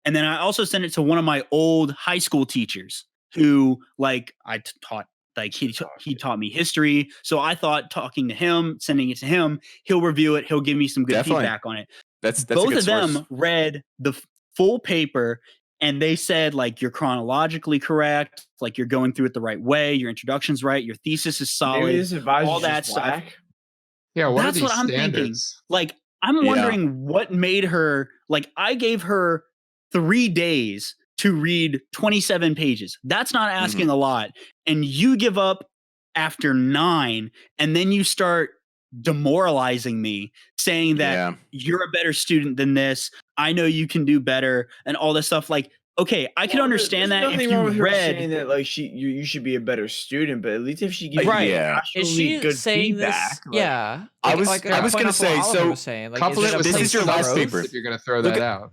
And then I also sent it to one of my old high school teachers who, like, I taught, like, he taught me history. So I thought talking to him, sending it to him, he'll review it. He'll give me some good feedback on it. That's both of them read the full paper, and they said, like, you're chronologically correct, like, you're going through it the right way, your introduction's right, your thesis is solid, all that stuff. Yeah, that's what I'm thinking. Like, I'm wondering what made her, like, I gave her 3 days to read 27 pages. That's not asking a lot. And you give up after 9, and then you start demoralizing me, saying that you're a better student than this. I know you can do better, and all this stuff. Like, okay, I can understand that if you read saying that, like, you should be a better student, but at least if she gives you is she good saying feedback, this? Yeah, I was going to say, so this is your last paper. If you're going to throw that out,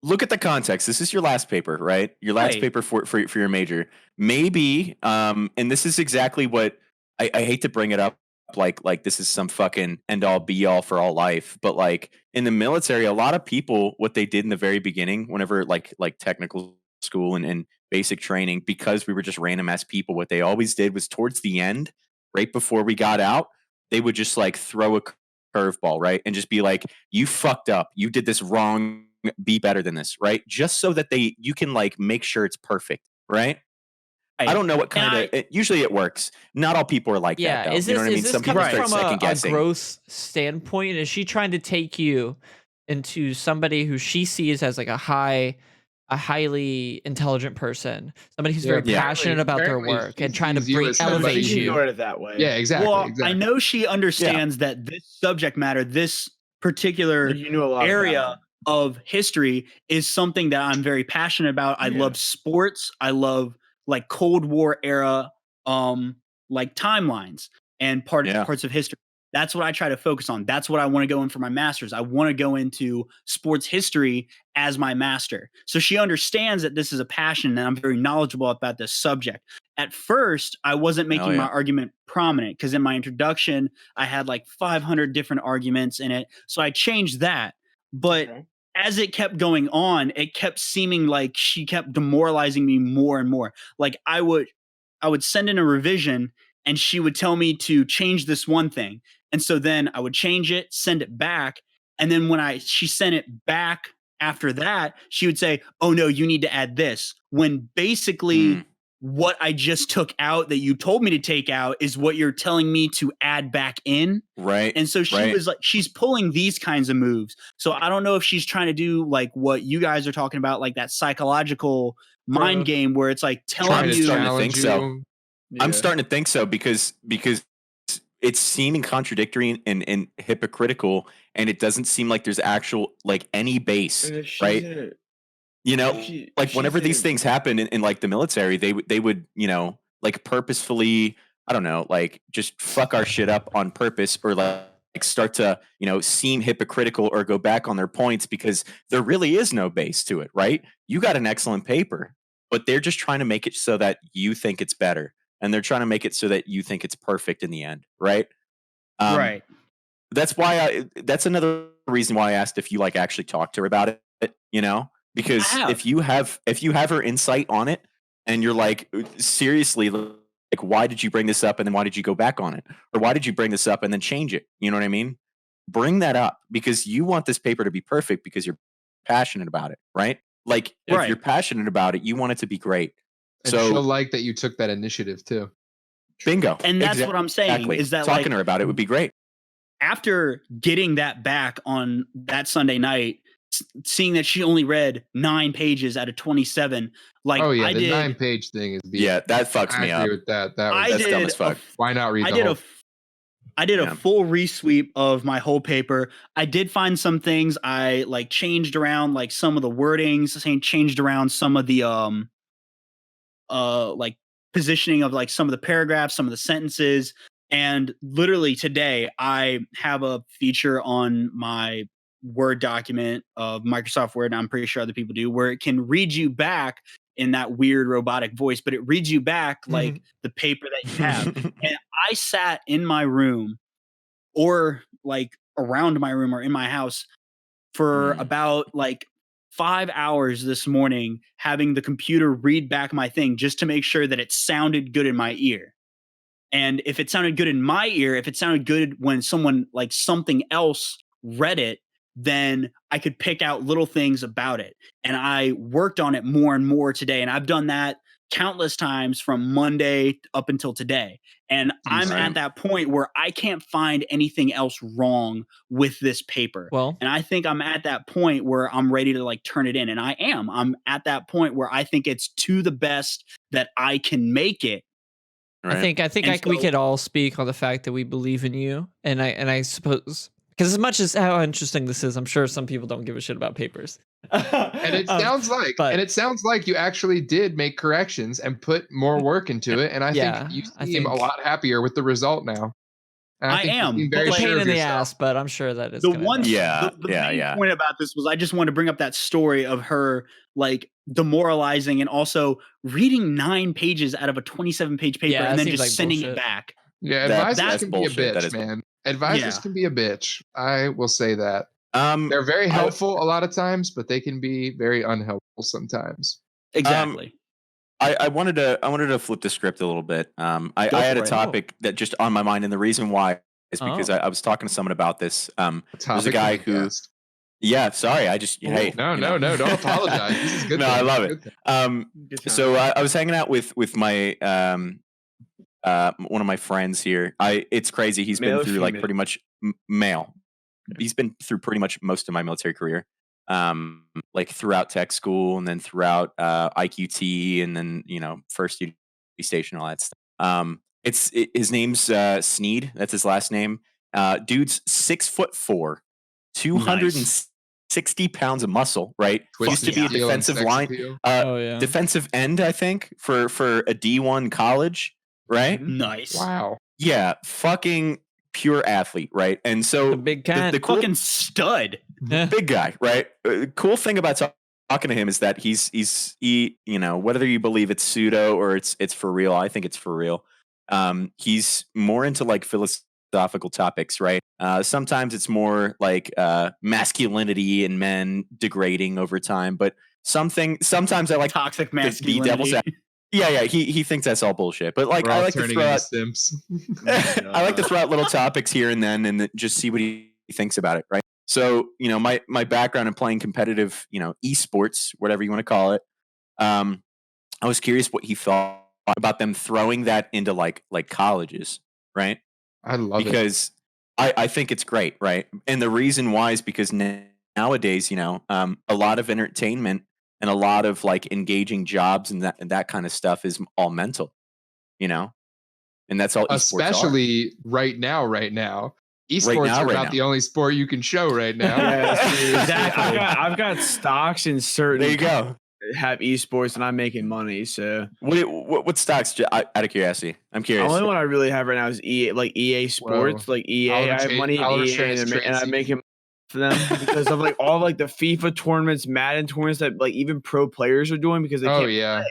look at the context. This is your last paper, right? Your last paper for your major. Maybe, and this is exactly what I hate to bring it up. Like this is some fucking end all be all for all life, but like in the military, a lot of people, what they did in the very beginning, whenever like technical school and basic training, because we were just random ass people, what they always did was towards the end, right before we got out, they would just like throw a curveball, right, and just be like, you fucked up, you did this wrong, be better than this, right, just so that you can like make sure it's perfect, right? I don't know what kind of. Usually, it works. Not all people are like that. Though. Is this, you know what I mean? Some people start second guessing. From a growth standpoint, is she trying to take you into somebody who she sees as like a highly intelligent person, somebody who's very passionate about their work and trying to elevate you? That way. Yeah, exactly. Well, I know she understands that this subject matter, this particular area of history, is something that I'm very passionate about. I love sports. I love like Cold War era, like timelines and parts of history. That's what I try to focus on. That's what I want to go in for my master's. I want to go into sports history as my master. So she understands that this is a passion, and I'm very knowledgeable about this subject. At first, I wasn't making my argument prominent because in my introduction, I had like 500 different arguments in it. So I changed that. But as it kept going on, it kept seeming like she kept demoralizing me more and more. Like I would send in a revision, and she would tell me to change this one thing. And so then I would change it, send it back. And then when she sent it back after that, she would say, oh no, you need to add this. When basically what I just took out that you told me to take out is what you're telling me to add back in. Right. And so she was like, she's pulling these kinds of moves. So I don't know if she's trying to do like what you guys are talking about, like that psychological mind game where it's like telling you. I'm starting to think so. Yeah. I'm starting to think so because it's seeming contradictory and hypocritical, and it doesn't seem like there's actual like any base, right? You know, like whenever these things happen in like the military, they would, you know, like purposefully, I don't know, like just fuck our shit up on purpose, or like start to, you know, seem hypocritical or go back on their points because there really is no base to it, right? You got an excellent paper, but they're just trying to make it so that you think it's better, and they're trying to make it so that you think it's perfect in the end, right? Right. That's why that's another reason why I asked if you like actually talked to her about it, you know? Because if you have her insight on it, and you're like, seriously, like, why did you bring this up, and then why did you go back on it, or why did you bring this up and then change it? You know what I mean? Bring that up because you want this paper to be perfect because you're passionate about it, right? Like if you're passionate about it, you want it to be great. And she'll like that you took that initiative too. Bingo. And that's what I'm saying is that talking to her about it would be great. After getting that back on that Sunday night, seeing that she only read 9 pages out of 27, like oh yeah, I the did, 9-page thing is that fucks me up. I agree with that. That's dumb as fuck. Why not read? I did a full resweep of my whole paper. I did find some things I like changed around, like some of the wordings, changed around some of the like positioning of like some of the paragraphs, some of the sentences. And literally today, I have a feature on my Word document of Microsoft Word, and I'm pretty sure other people do, where it can read you back in that weird robotic voice, but it reads you back like the paper that you have. And I sat in my room or like around my room or in my house for about like 5 hours this morning, having the computer read back my thing just to make sure that it sounded good in my ear. And if it sounded good in my ear, if it sounded good when someone like something else read it, then I could pick out little things about it. And I worked on it more and more today. And I've done that countless times from Monday up until today. And I'm at that point where I can't find anything else wrong with this paper. Well, and I think I'm at that point where I'm ready to like turn it in. And I am. I'm at that point where I think it's to the best that I can make it. Right. I think we could all speak on the fact that we believe in you, and I suppose because as much as how interesting this is, I'm sure some people don't give a shit about papers. And it sounds like you actually did make corrections and put more work into it, and I think you seem a lot happier with the result now. I am very pain in the ass, but I'm sure that is the one. The main point about this was I just wanted to bring up that story of her like demoralizing and also reading 9 pages out of a 27-page paper and then just like sending it back. Yeah, advisors can be a bitch, man. Advisors can be a bitch. I will say that. They're very helpful a lot of times, but they can be very unhelpful sometimes. Exactly. I wanted to flip the script a little bit. I had a topic that just on my mind, and the reason why is because I was talking to someone about this. There's a guy who. Yeah, sorry. I just no, don't apologize. This is good. No, I love it. So I was hanging out with my one of my friends here. It's crazy. He's been through like pretty much male. He's been through pretty much most of my military career. Like throughout tech school and then throughout IQT and then first duty station, all that stuff. His name's Sneed. That's his last name. Dude's 6'4", 260 pounds of muscle. Right, used to be a defensive line, defensive end, I think, for a D1 college. Right, nice. Wow. Yeah, fucking pure athlete, right? And so the big cat, the cool, fucking stud, big guy, right? Cool thing about talking to him is that he's whether you believe it's pseudo or it's for real, I think it's for real. He's more into like philosophical topics, right? Sometimes it's more like masculinity and men degrading over time, but sometimes I like toxic masculinity. Yeah, he thinks that's all bullshit. But like, I like to throw out Sims. I like to throw out little topics here and then, and just see what he thinks about it. Right. So my background in playing competitive, esports, whatever you want to call it. I was curious what he thought about them throwing that into like colleges, right? I love it. Because I think it's great, right? And the reason why is because nowadays, you know, a lot of entertainment and a lot of like engaging jobs and that kind of stuff is all mental, you know, and that's all. Especially right now. Esports are not the only sport you can show right now. Exactly. I've got stocks in certain. There you go. Have esports and I'm making money. So what stocks? Out of curiosity, I'm curious. The only one I really have right now is EA Sports. Whoa. Like EA, I have money in EA and I'm making for them because of like all like the FIFA tournaments, Madden tournaments that like even pro players are doing because they can't play.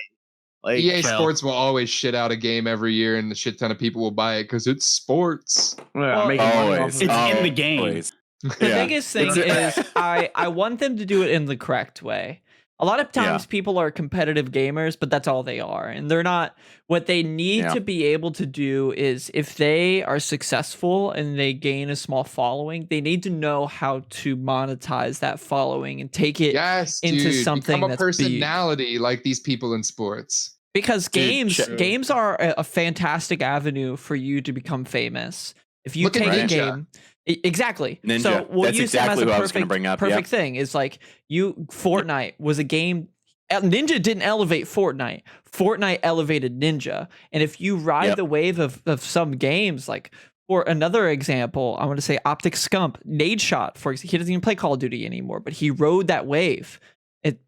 Like EA Sports will always shit out a game every year, and a shit ton of people will buy it because it's sports. Well, it's in the game. Always. The biggest thing is I want them to do it in the correct way. A lot of times people are competitive gamers, but that's all they are. And they're not. What they need to be able to do is if they are successful and they gain a small following, they need to know how to monetize that following and take it into something become a that's personality like these people in sports. Because games are a fantastic avenue for you to become famous. If you take a game. Exactly. Ninja. So we'll That's use exactly them what as I was going to bring up. Perfect thing is like Fortnite was a game. Ninja didn't elevate Fortnite. Fortnite elevated Ninja. And if you ride the wave of some games, like for another example, I want to say Optic Scump, Nade Shot, for example, he doesn't even play Call of Duty anymore, but he rode that wave.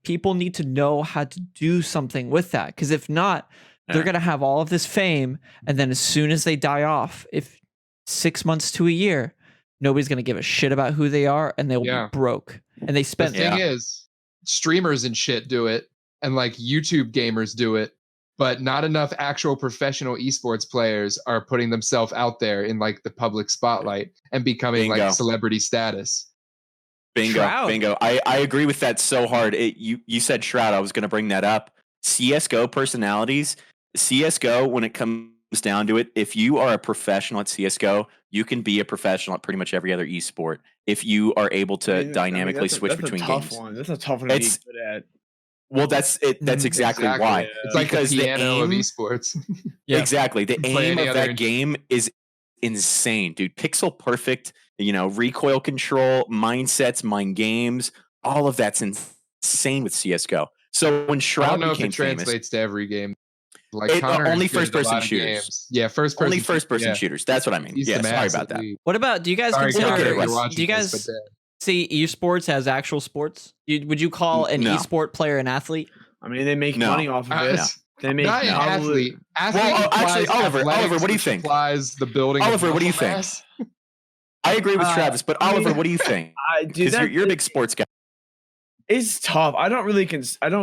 People need to know how to do something with that. Because if not, they're going to have all of this fame. And then as soon as they die off, if 6 months to a year, nobody's going to give a shit about who they are and they'll be broke. And they spent. The thing is, streamers and shit do it, and like YouTube gamers do it, but not enough actual professional esports players are putting themselves out there in like the public spotlight and becoming like celebrity status. Bingo. I agree with that so hard. You said Shroud. I was going to bring that up. CSGO personalities. CSGO, when it comes down to it, if you are a professional at CSGO, you can be a professional at pretty much every other esport if you are able to dynamically switch between games. That's a tough one to be good at. Well, that's it. That's exactly why. Yeah. It's like because the piano of esports. Exactly. The aim of that game is insane, dude. Pixel perfect, recoil control, mindsets, mind games, all of that's insane with CSGO. So when Shroud I don't know became if it translates famous, to every game. Like only first-person shooters. Yeah, first-person. Only first-person shooters. That's what I mean. Yeah, sorry about that. What about? Do you guys consider? Do you guys see esports as actual sports? Would you call an esport player an athlete? I mean, they make money off of it. They make not an athlete. Well, actually, Oliver, what do you think? The building. Oliver, what do you think? I agree with Travis, but Oliver, what do you think? Because you're a big sports guy. It's tough. I don't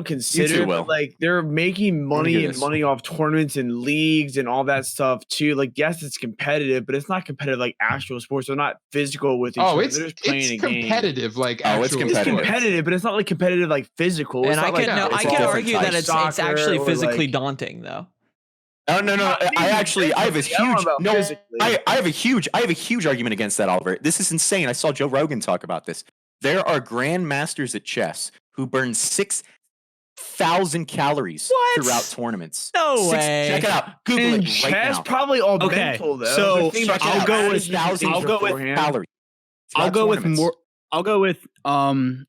consider it, like they're making money off tournaments and leagues and all that stuff too. Like, yes, it's competitive, but it's not competitive like actual sports. They're not physical with each other. They're just playing a game. Competitive, like it's competitive, but it's not like competitive like physical. And I can argue that it's actually physically daunting though. No. I have a huge argument against that, Oliver. This is insane. I saw Joe Rogan talk about this. There are grandmasters at chess who burn 6,000 calories throughout tournaments. No way. Check it out. Google it right chess, now. probably all mental though. So I'll go with calories. I'll go with more. I'll go with You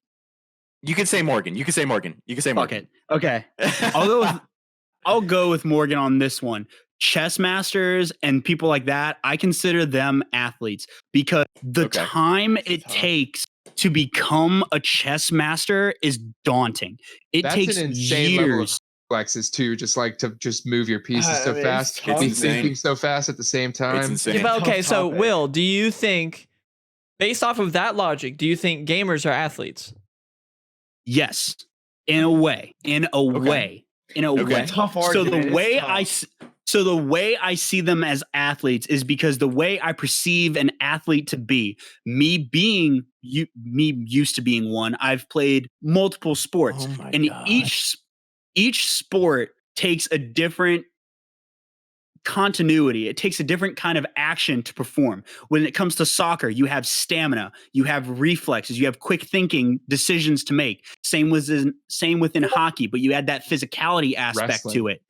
can say Morgan. Fuck it. Okay. I'll go with Morgan on this one. Chess masters and people like that, I consider them athletes because the time it takes to become a chess master is daunting. That's takes an insane years. Level of flexes too, just like to move your pieces so fast, be thinking so fast at the same time. Okay, so Will, do you think, based off of that logic, do you think gamers are athletes? Yes, in a way. Tough argument. So the way I see them as athletes is because the way I perceive an athlete to be, me used to being one, I've played multiple sports, and each sport takes a different continuity. It takes a different kind of action to perform. When it comes to soccer, you have stamina, you have reflexes, you have quick thinking, decisions to make. Same within hockey, but you add that physicality aspect to it.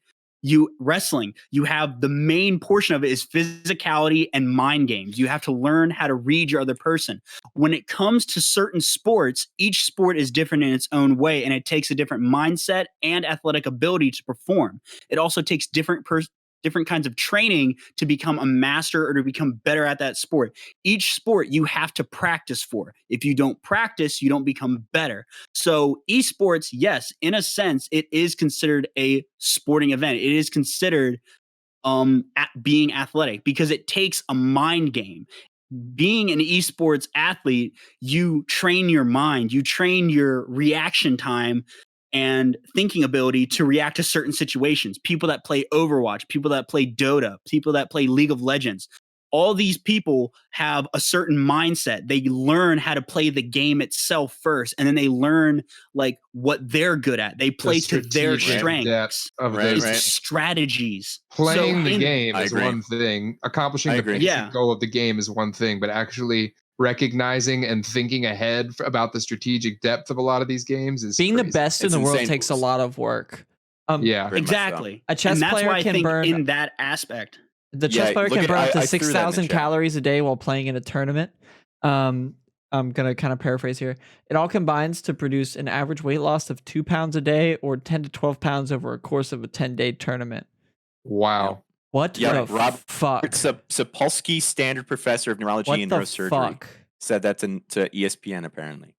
wrestling, you have the main portion of it is physicality and mind games. You have to learn how to read your other person. When it comes to certain sports, each sport is different in its own way, and it takes a different mindset and athletic ability to perform. It also takes different kinds of training to become a master or to become better at that sport. Each sport you have to practice for. If you don't practice, you don't become better. So esports, yes, in a sense, it is considered a sporting event. It is considered being athletic because it takes a mind game. Being an esports athlete, you train your mind, you train your reaction time and thinking ability to react to certain situations. People that play Overwatch, people that play Dota, people that play League of Legends, all these people have a certain mindset. They learn how to play the game itself first, and then they learn like what they're good at. They play to their strengths, of strategies. Playing the game is one thing. Accomplishing the basic goal of the game is one thing, but actually recognizing and thinking ahead about the strategic depth of a lot of these games is being crazy. The best in the world takes a lot of work. Exactly. A chess player can burn in that aspect. The chess player can burn up to 6,000 calories a day while playing in a tournament. I'm gonna kind of paraphrase here. It all combines to produce an average weight loss of 2 pounds a day, or 10 to 12 pounds over a course of a 10-day tournament. Wow. What the fuck? Sapolsky, standard professor of neurology and neurosurgery, said that to ESPN apparently.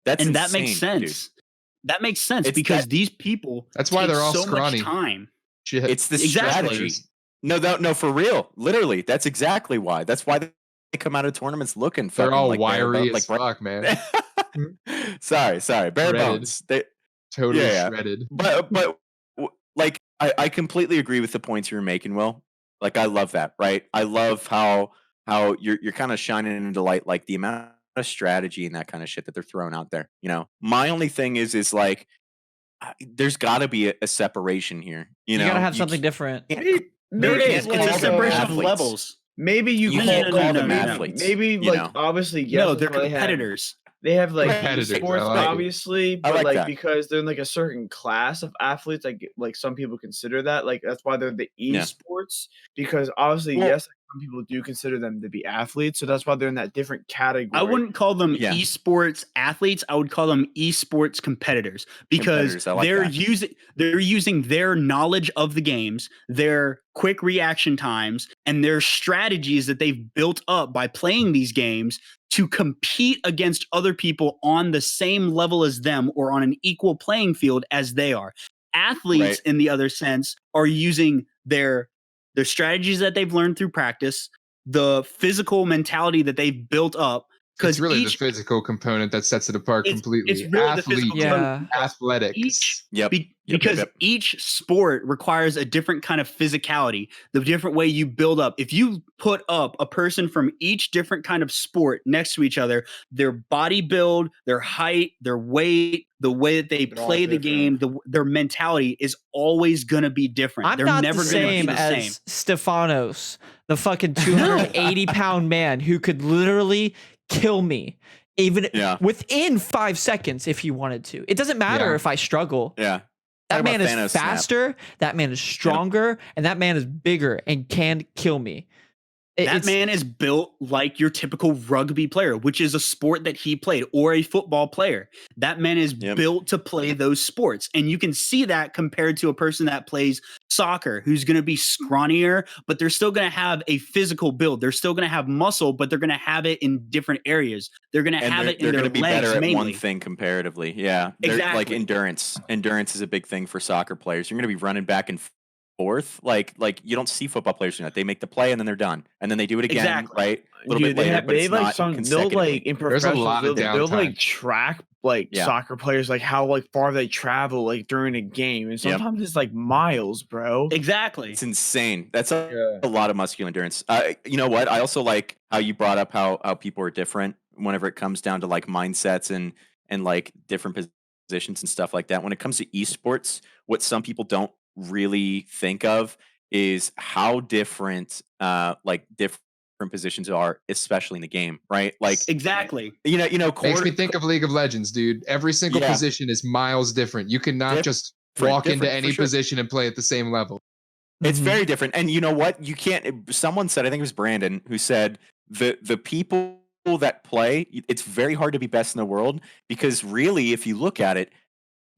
That's insane, that makes sense. Dude. That makes sense because these people. That's why they're all so scrawny. Much time. Shit. It's the strategy. No, for real. Literally, that's exactly why. That's why they come out of tournaments looking. They're all like wiry as fuck, man. sorry, bare bones. Totally shredded. But like I completely agree with the points you're making, Will. Like I love that, right? I love how you're kind of shining into light like the amount of strategy and that kind of shit that they're throwing out there. You know, my only thing is like there's got to be a separation here. You know, gotta have something different. Maybe it's a separation of levels. Maybe you can't call them athletes. Maybe obviously yes. No, they're competitors. They have like sports, obviously, but like because they're in like a certain class of athletes, like some people consider that. Like that's why they're the esports, because obviously, yes, some people do consider them to be athletes, so that's why they're in that different category. I wouldn't call them esports athletes. I would call them esports competitors because they're using their knowledge of the games, their quick reaction times, and their strategies that they've built up by playing these games to compete against other people on the same level as them or on an equal playing field as they are. Athletes, in the other sense, are using their strategies that they've learned through practice, the physical mentality that they've built up. It's really the physical component that sets it apart completely. It's really the physical component. Athletics. Because each sport requires a different kind of physicality, the different way you build up. If you put up a person from each different kind of sport next to each other, their body build, their height, their weight, the way that they play the game, their mentality is always going to be different. They're never the same as Stefanos, the fucking 280-pound man who could literally kill me even within 5 seconds if he wanted to. It doesn't matter if I struggle. That man is faster, that man is stronger, and that man is bigger and can kill me. That man is built like your typical rugby player, which is a sport that he played, or a football player. That man is built to play those sports. And you can see that compared to a person that plays soccer, who's going to be scrawnier, but they're still going to have a physical build. They're still going to have muscle, but they're going to have it in different areas. They're going to have it in their legs. They're going to be better at one thing comparatively. Yeah. Exactly. Like endurance. Endurance is a big thing for soccer players. You're going to be running back and forth. Like you don't see football players doing that. They make the play and then they're done, and then they do it again, right? A little bit later, but it's not consecutively. They'll like in professional, they'll like track like soccer players, like how like far they travel like during a game, and sometimes it's like miles, bro. Exactly, it's insane. That's a lot of muscular endurance. You know what? I also like how you brought up how people are different whenever it comes down to like mindsets and like different positions and stuff like that. When it comes to esports, what some people don't really think of is how different like different positions are, especially in the game, right? Like exactly. You know, makes me think of League of Legends, dude. Every single position is miles different. You cannot just walk into any position and play at the same level. It's very different. And you know what? You can't. Someone said, I think it was Brandon, who said the people that play, it's very hard to be best in the world, because really, if you look at it,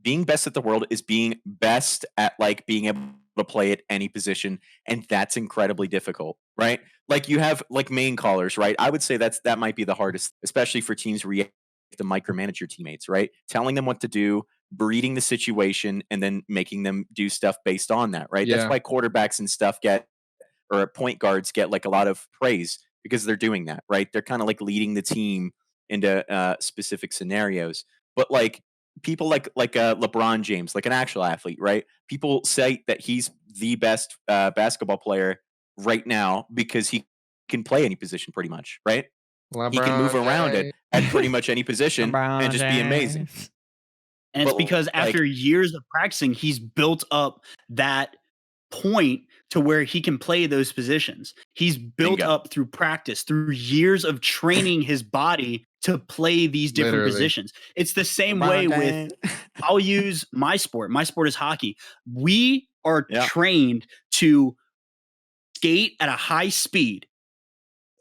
being best at the world is being best at like being able to play at any position, and that's incredibly difficult, right? Like you have like main callers, right? I would say that might be the hardest, especially for teams where you have to micromanage your teammates, right? Telling them what to do, reading the situation, and then making them do stuff based on that, right? Yeah. That's why quarterbacks and stuff or point guards get like a lot of praise, because they're doing that, right? They're kind of like leading the team into specific scenarios. But like people like LeBron James, like an actual athlete, right? People say that he's the best basketball player right now because he can play any position pretty much, right? He can move around it at pretty much any position and just be amazing. And it's because after years of practicing, he's built up that point to where he can play those positions. He's built up through practice, through years of training his body to play these different positions. It's the same way with, I'll use my sport. My sport is hockey. We are trained to skate at a high speed,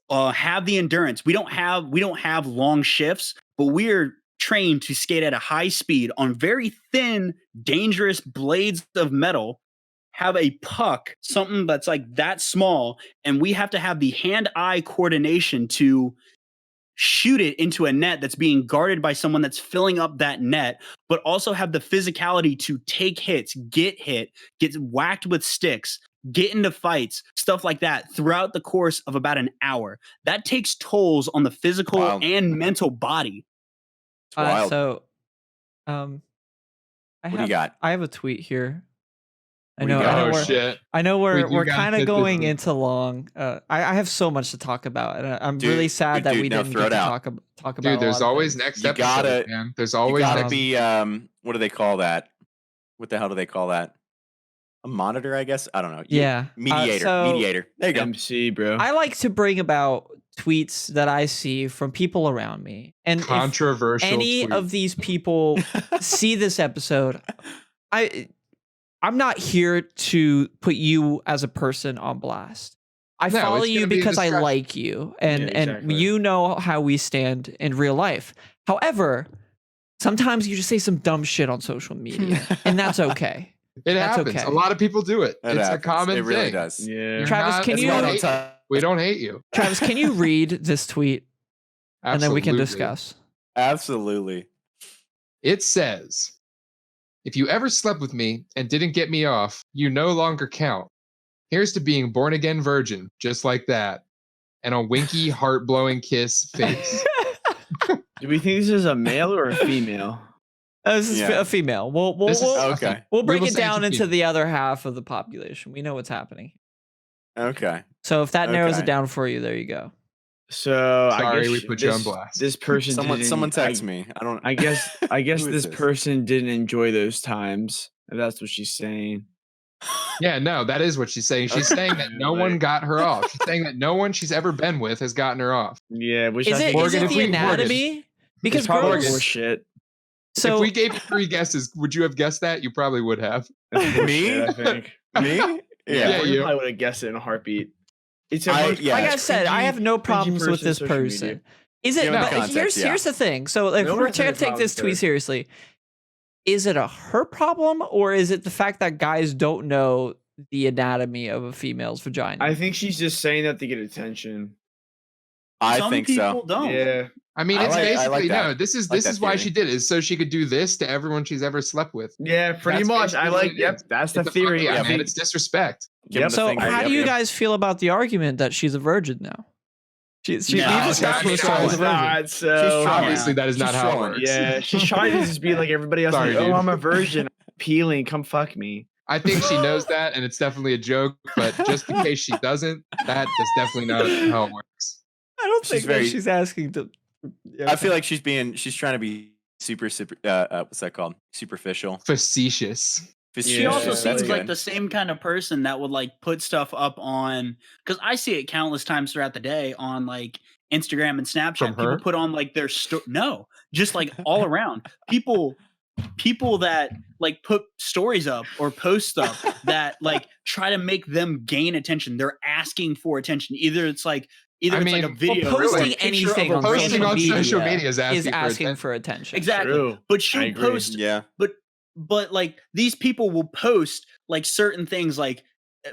have the endurance. We don't have long shifts, but we're trained to skate at a high speed on very thin, dangerous blades of metal, have a puck, something that's like that small, and we have to have the hand-eye coordination to shoot it into a net that's being guarded by someone that's filling up that net, but also have the physicality to take hits, get hit, get whacked with sticks, get into fights, stuff like that throughout the course of about an hour. That takes tolls on the physical and mental body. Wild. What do you got? I have a tweet here. I know we're kind of going into long. I have so much to talk about, and I'm really sad that we didn't get to talk about. Dude, there's always next episode, man. There's always gotta be what do they call that? What the hell do they call that? A monitor, I guess. I don't know. Mediator. There you go. MC, bro. I like to bring about tweets that I see from people around me, and controversial. If any of these people see this episode, I'm not here to put you as a person on blast. I follow you because I like you, and you know how we stand in real life. However, sometimes you just say some dumb shit on social media, and that's okay. That's happens. Okay. A lot of people do it. It's a common thing. It really does. Yeah. Travis, we don't hate you. Travis, can you read this tweet? And then we can discuss. Absolutely. It says, if you ever slept with me and didn't get me off, you no longer count. Here's to being born again virgin, just like that. And a winky, heart-blowing kiss face. Do we think this is a male or a female? This is a female. We'll break it down into the other half of the population. We know what's happening. Okay. So if that narrows it down for you, there you go. So sorry, we put you on blast. This person, someone text me. I guess this person didn't enjoy those times. If that's what she's saying. Yeah, no, that is what she's saying. She's saying that no one got her off. She's saying that no one she's ever been with has gotten her off. Yeah, which is it the anatomy? Because girls shit. So if we gave you 3 guesses, would you have guessed that? You probably would have. Me? I think. Me? Yeah, you probably would have guessed it in a heartbeat. It's like I said, I have no problems with this person. Is it? But here's the thing. So if we're trying to take this tweet seriously, is it her problem, or is it the fact that guys don't know the anatomy of a female's vagina? I think she's just saying that to get attention. I think so. Some people don't. Yeah. I mean, it's basically no. This is why she did it, is so she could do this to everyone she's ever slept with. Yeah, pretty much. I like. Yep, that's the theory. I mean, it's disrespect. Yep. So, how do you guys feel about the argument that she's a virgin now? Obviously, that is not how it works. Yeah, she's trying to just be like everybody else. Sorry, I'm a virgin. Peeling, come fuck me. I think she knows that, and it's definitely a joke. But just in case she doesn't, that is definitely not how it works. I don't think she's asking to. Yeah. I feel like she's trying to be super what's that called? Superficial. Facetious. She also seems like the same kind of person that would like put stuff up on, because I see it countless times throughout the day on like Instagram and Snapchat. People put on like their just like all around. People people that like put stories up or post stuff that like try to make them gain attention. They're asking for attention. Either it's like a video, posting anything on social media is asking for attention. Exactly. True. But she'll post. Yeah. But like these people will post like certain things. Like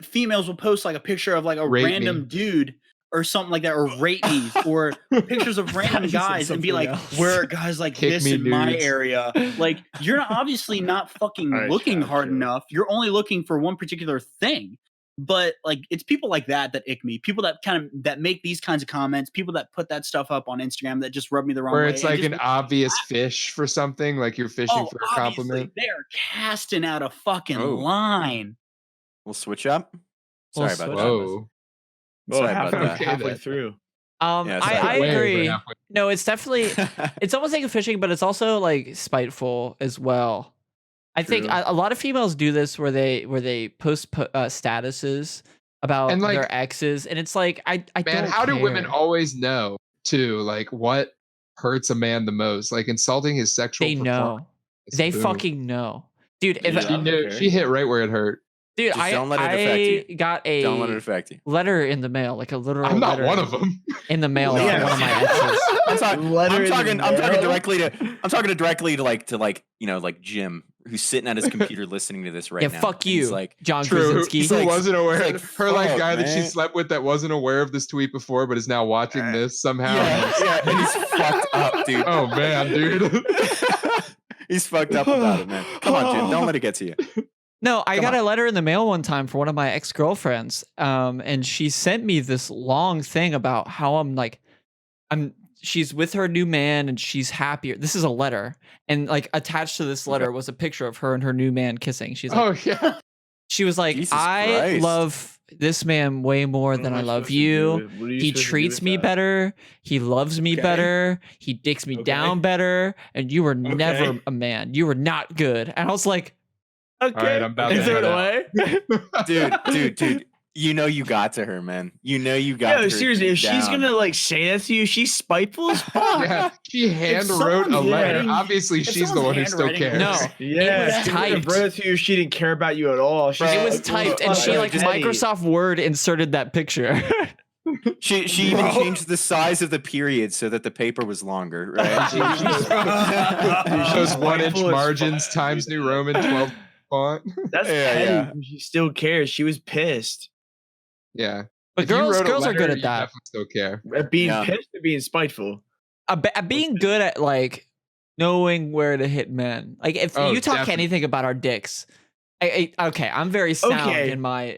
females will post like a picture of like a random dude or something like that, or rate me, or pictures of random guys and be like, where are guys like this in my area? Like, you're obviously not fucking looking hard enough. You're only looking for one particular thing. But like, it's people like that ick me. People that that make these kinds of comments. People that put that stuff up on Instagram that just rub me the wrong way. Where it's like an obvious fish for something, like you're fishing for a compliment. They're casting out a fucking line. We'll switch up. Sorry about that. Sorry about that. Halfway through. I agree. No, it's definitely it's almost like a fishing, but it's also like spiteful as well. I think a lot of females do this where they post statuses about like, their exes, and it's like I man, how do women always know too? Like what hurts a man the most? Like insulting his sexual. They know. They fucking know, dude. If she hit right where it hurt. Dude, don't let it affect you. Got a don't let it affect you. Letter in the mail, like a literal. I'm not letter one of them. In the mail, from one of my exes. I'm talking directly to like you know like Jim, who's sitting at his computer listening to this right now. Yeah, fuck you, he's like John Krasinski. Who wasn't aware. Her like guy that she slept with that wasn't aware of this tweet before, but is now watching this somehow. Yeah, and he's fucked up, dude. Oh man, dude. He's fucked up about it, man. Come on, Jim, don't let it get to you. No, I got a letter in the mail one time for one of my ex-girlfriends, and she sent me this long thing about how she's with her new man and she's happier. This is a letter, and like attached to this letter was a picture of her and her new man kissing. She's like, oh yeah. She was like, I love this man way more than I love you. He treats me better. He loves me better. He dicks me down better. And you were never a man. You were not good. And I was like, okay. All right, I'm about to head away. Dude. You know you got to her, man. You know you got to her. Seriously, if she's gonna like say that to you, she's spiteful as fuck. Yeah, she hand wrote a letter. Obviously, she's the one who still cares. No, yeah, it was typed. Wrote it to you, she didn't care about you at all. It was typed, and she like Microsoft Word inserted that picture. She even changed the size of the period so that the paper was longer, right? Those 1-inch margins times New Roman 12 font. That's petty. She still cares. She was pissed. Yeah, but girls are good at that. Definitely still care. At being pissed or being spiteful. Being good at like knowing where to hit men. Like if you talk anything about our dicks, I'm very sound in my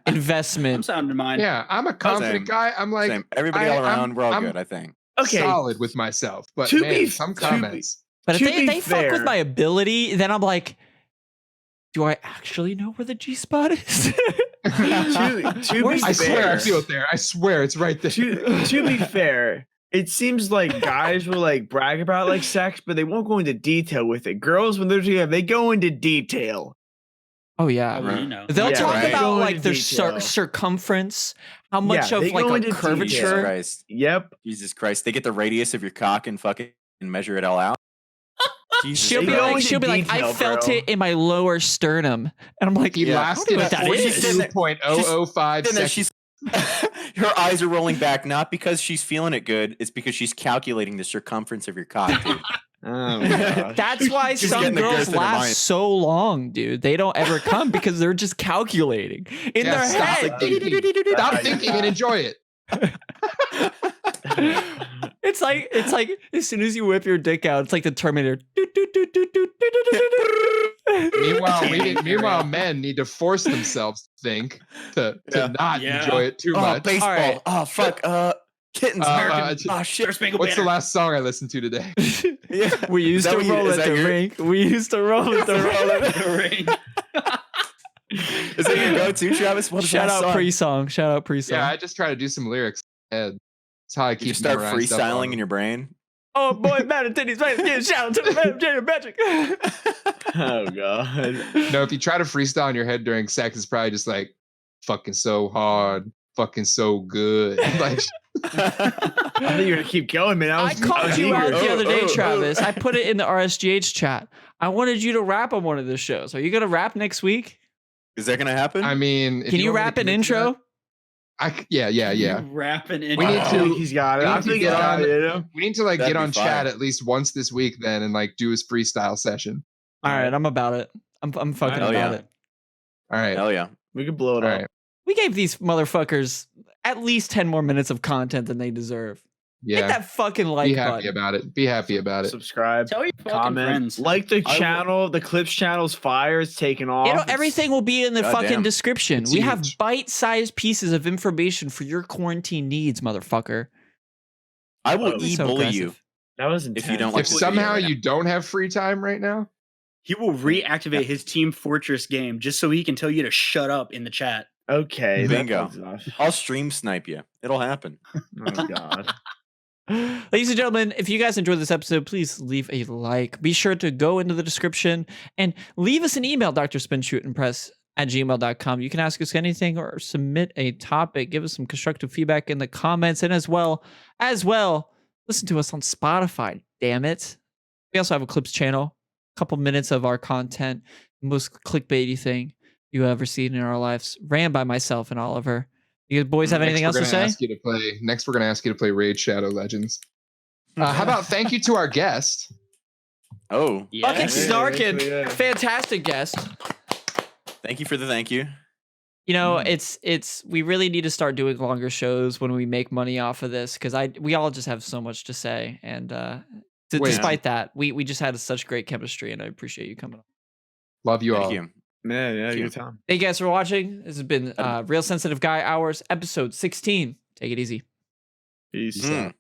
investment. I'm sound in mine. Yeah, I'm a confident guy. I'm like everybody all around. We're all good, I think. Solid with myself, but some comments. But if they fuck with my ability, then I'm like, do I actually know where the G spot is? I swear I feel it there. I swear it's right there. To be fair, it seems like guys will like brag about like sex, but they won't go into detail with it. Girls, when they're together, they go into detail. Oh yeah, they'll talk about like their circumference, how much of like a curvature. Jesus Christ, they get the radius of your cock and fucking measure it all out. She'll be like, I felt it in my lower sternum, and I'm like, he lasted 2.005 seconds. Her eyes are rolling back, not because she's feeling it good. It's because she's calculating the circumference of your cock, dude. Oh my gosh. That's why some girls last so long, dude. They don't ever come because they're just calculating in their head. Stop thinking and enjoy it. It's like as soon as you whip your dick out, it's like the Terminator. Meanwhile, men need to force themselves to think to not enjoy it too much. Baseball. Right. Oh fuck. Kittens. Oh shit. What's the last song I listened to today? We used to roll at the rink. We used to roll at the rink. Is that your go-to, Travis? Shout out pre-song. Yeah, I just try to do some lyrics in my head. That's how I keep. You start freestyling in your brain. Oh boy, man, and titties, man, yeah, shout out to the man, Jay Magic. Oh god. No, if you try to freestyle in your head during sex, it's probably just like fucking so hard. fucking so good. Like, I think you're gonna keep going, man. I called you out the other day, Travis. I put it in the RSGH chat. I wanted you to rap on one of the shows. Are you gonna rap next week? Is that gonna happen? I mean, can you rap an intro? Yeah. Rap an intro. We need to. He's got it. I think get on. it. We need to like That'd get be on fire. chat at least once this week, then, and like do his freestyle session. All right, I'm about it. I'm fucking Hell about yeah. it. All right. Hell yeah. We could blow it All up. right. We gave these motherfuckers at least 10 more minutes of content than they deserve. Hit Yeah. that fucking like Be happy button. about it. Be happy about it. Subscribe. Tell your fucking Comment. friends. Like the channel. The Clips channel's fire. It's taking off. Everything will be in the fucking Goddamn. description. It's We have huge. bite-sized pieces of information for your quarantine needs, motherfucker. I will Oh, so e-bully you. aggressive. That was If intense. you don't like If the somehow video right you don't have free time right now, He will reactivate his Team Fortress game just so he can tell you to shut up in the chat. Okay. Bingo. That was I'll stream snipe you. It'll happen. oh God. Ladies and gentlemen, if you guys enjoyed this episode, please leave a like. Be sure to go into the description and leave us an email, drspinshootimpress@gmail.com. You can ask us anything or submit a topic. Give us some constructive feedback in the comments. And as well, listen to us on Spotify, damn it. We also have a Clips channel, a couple minutes of our content, most clickbaity thing you ever seen in our lives, ran by myself and Oliver. You boys have anything else to say? Next, we're going to ask you to play Raid Shadow Legends. How about thank you to our guest? Oh, Fucking Yeah, Snarken, yeah. fantastic guest. thank you for the thank you. You know, it's we really need to start doing longer shows when we make money off of this because we all just have so much to say, and despite that, we just had such great chemistry, and I appreciate you coming on. Love you all. Thank you. Yeah, Thank you. good time. Thank you guys for watching. This has been Real Sensitive Guy Hours, episode 16. Take it easy. Peace. Mm.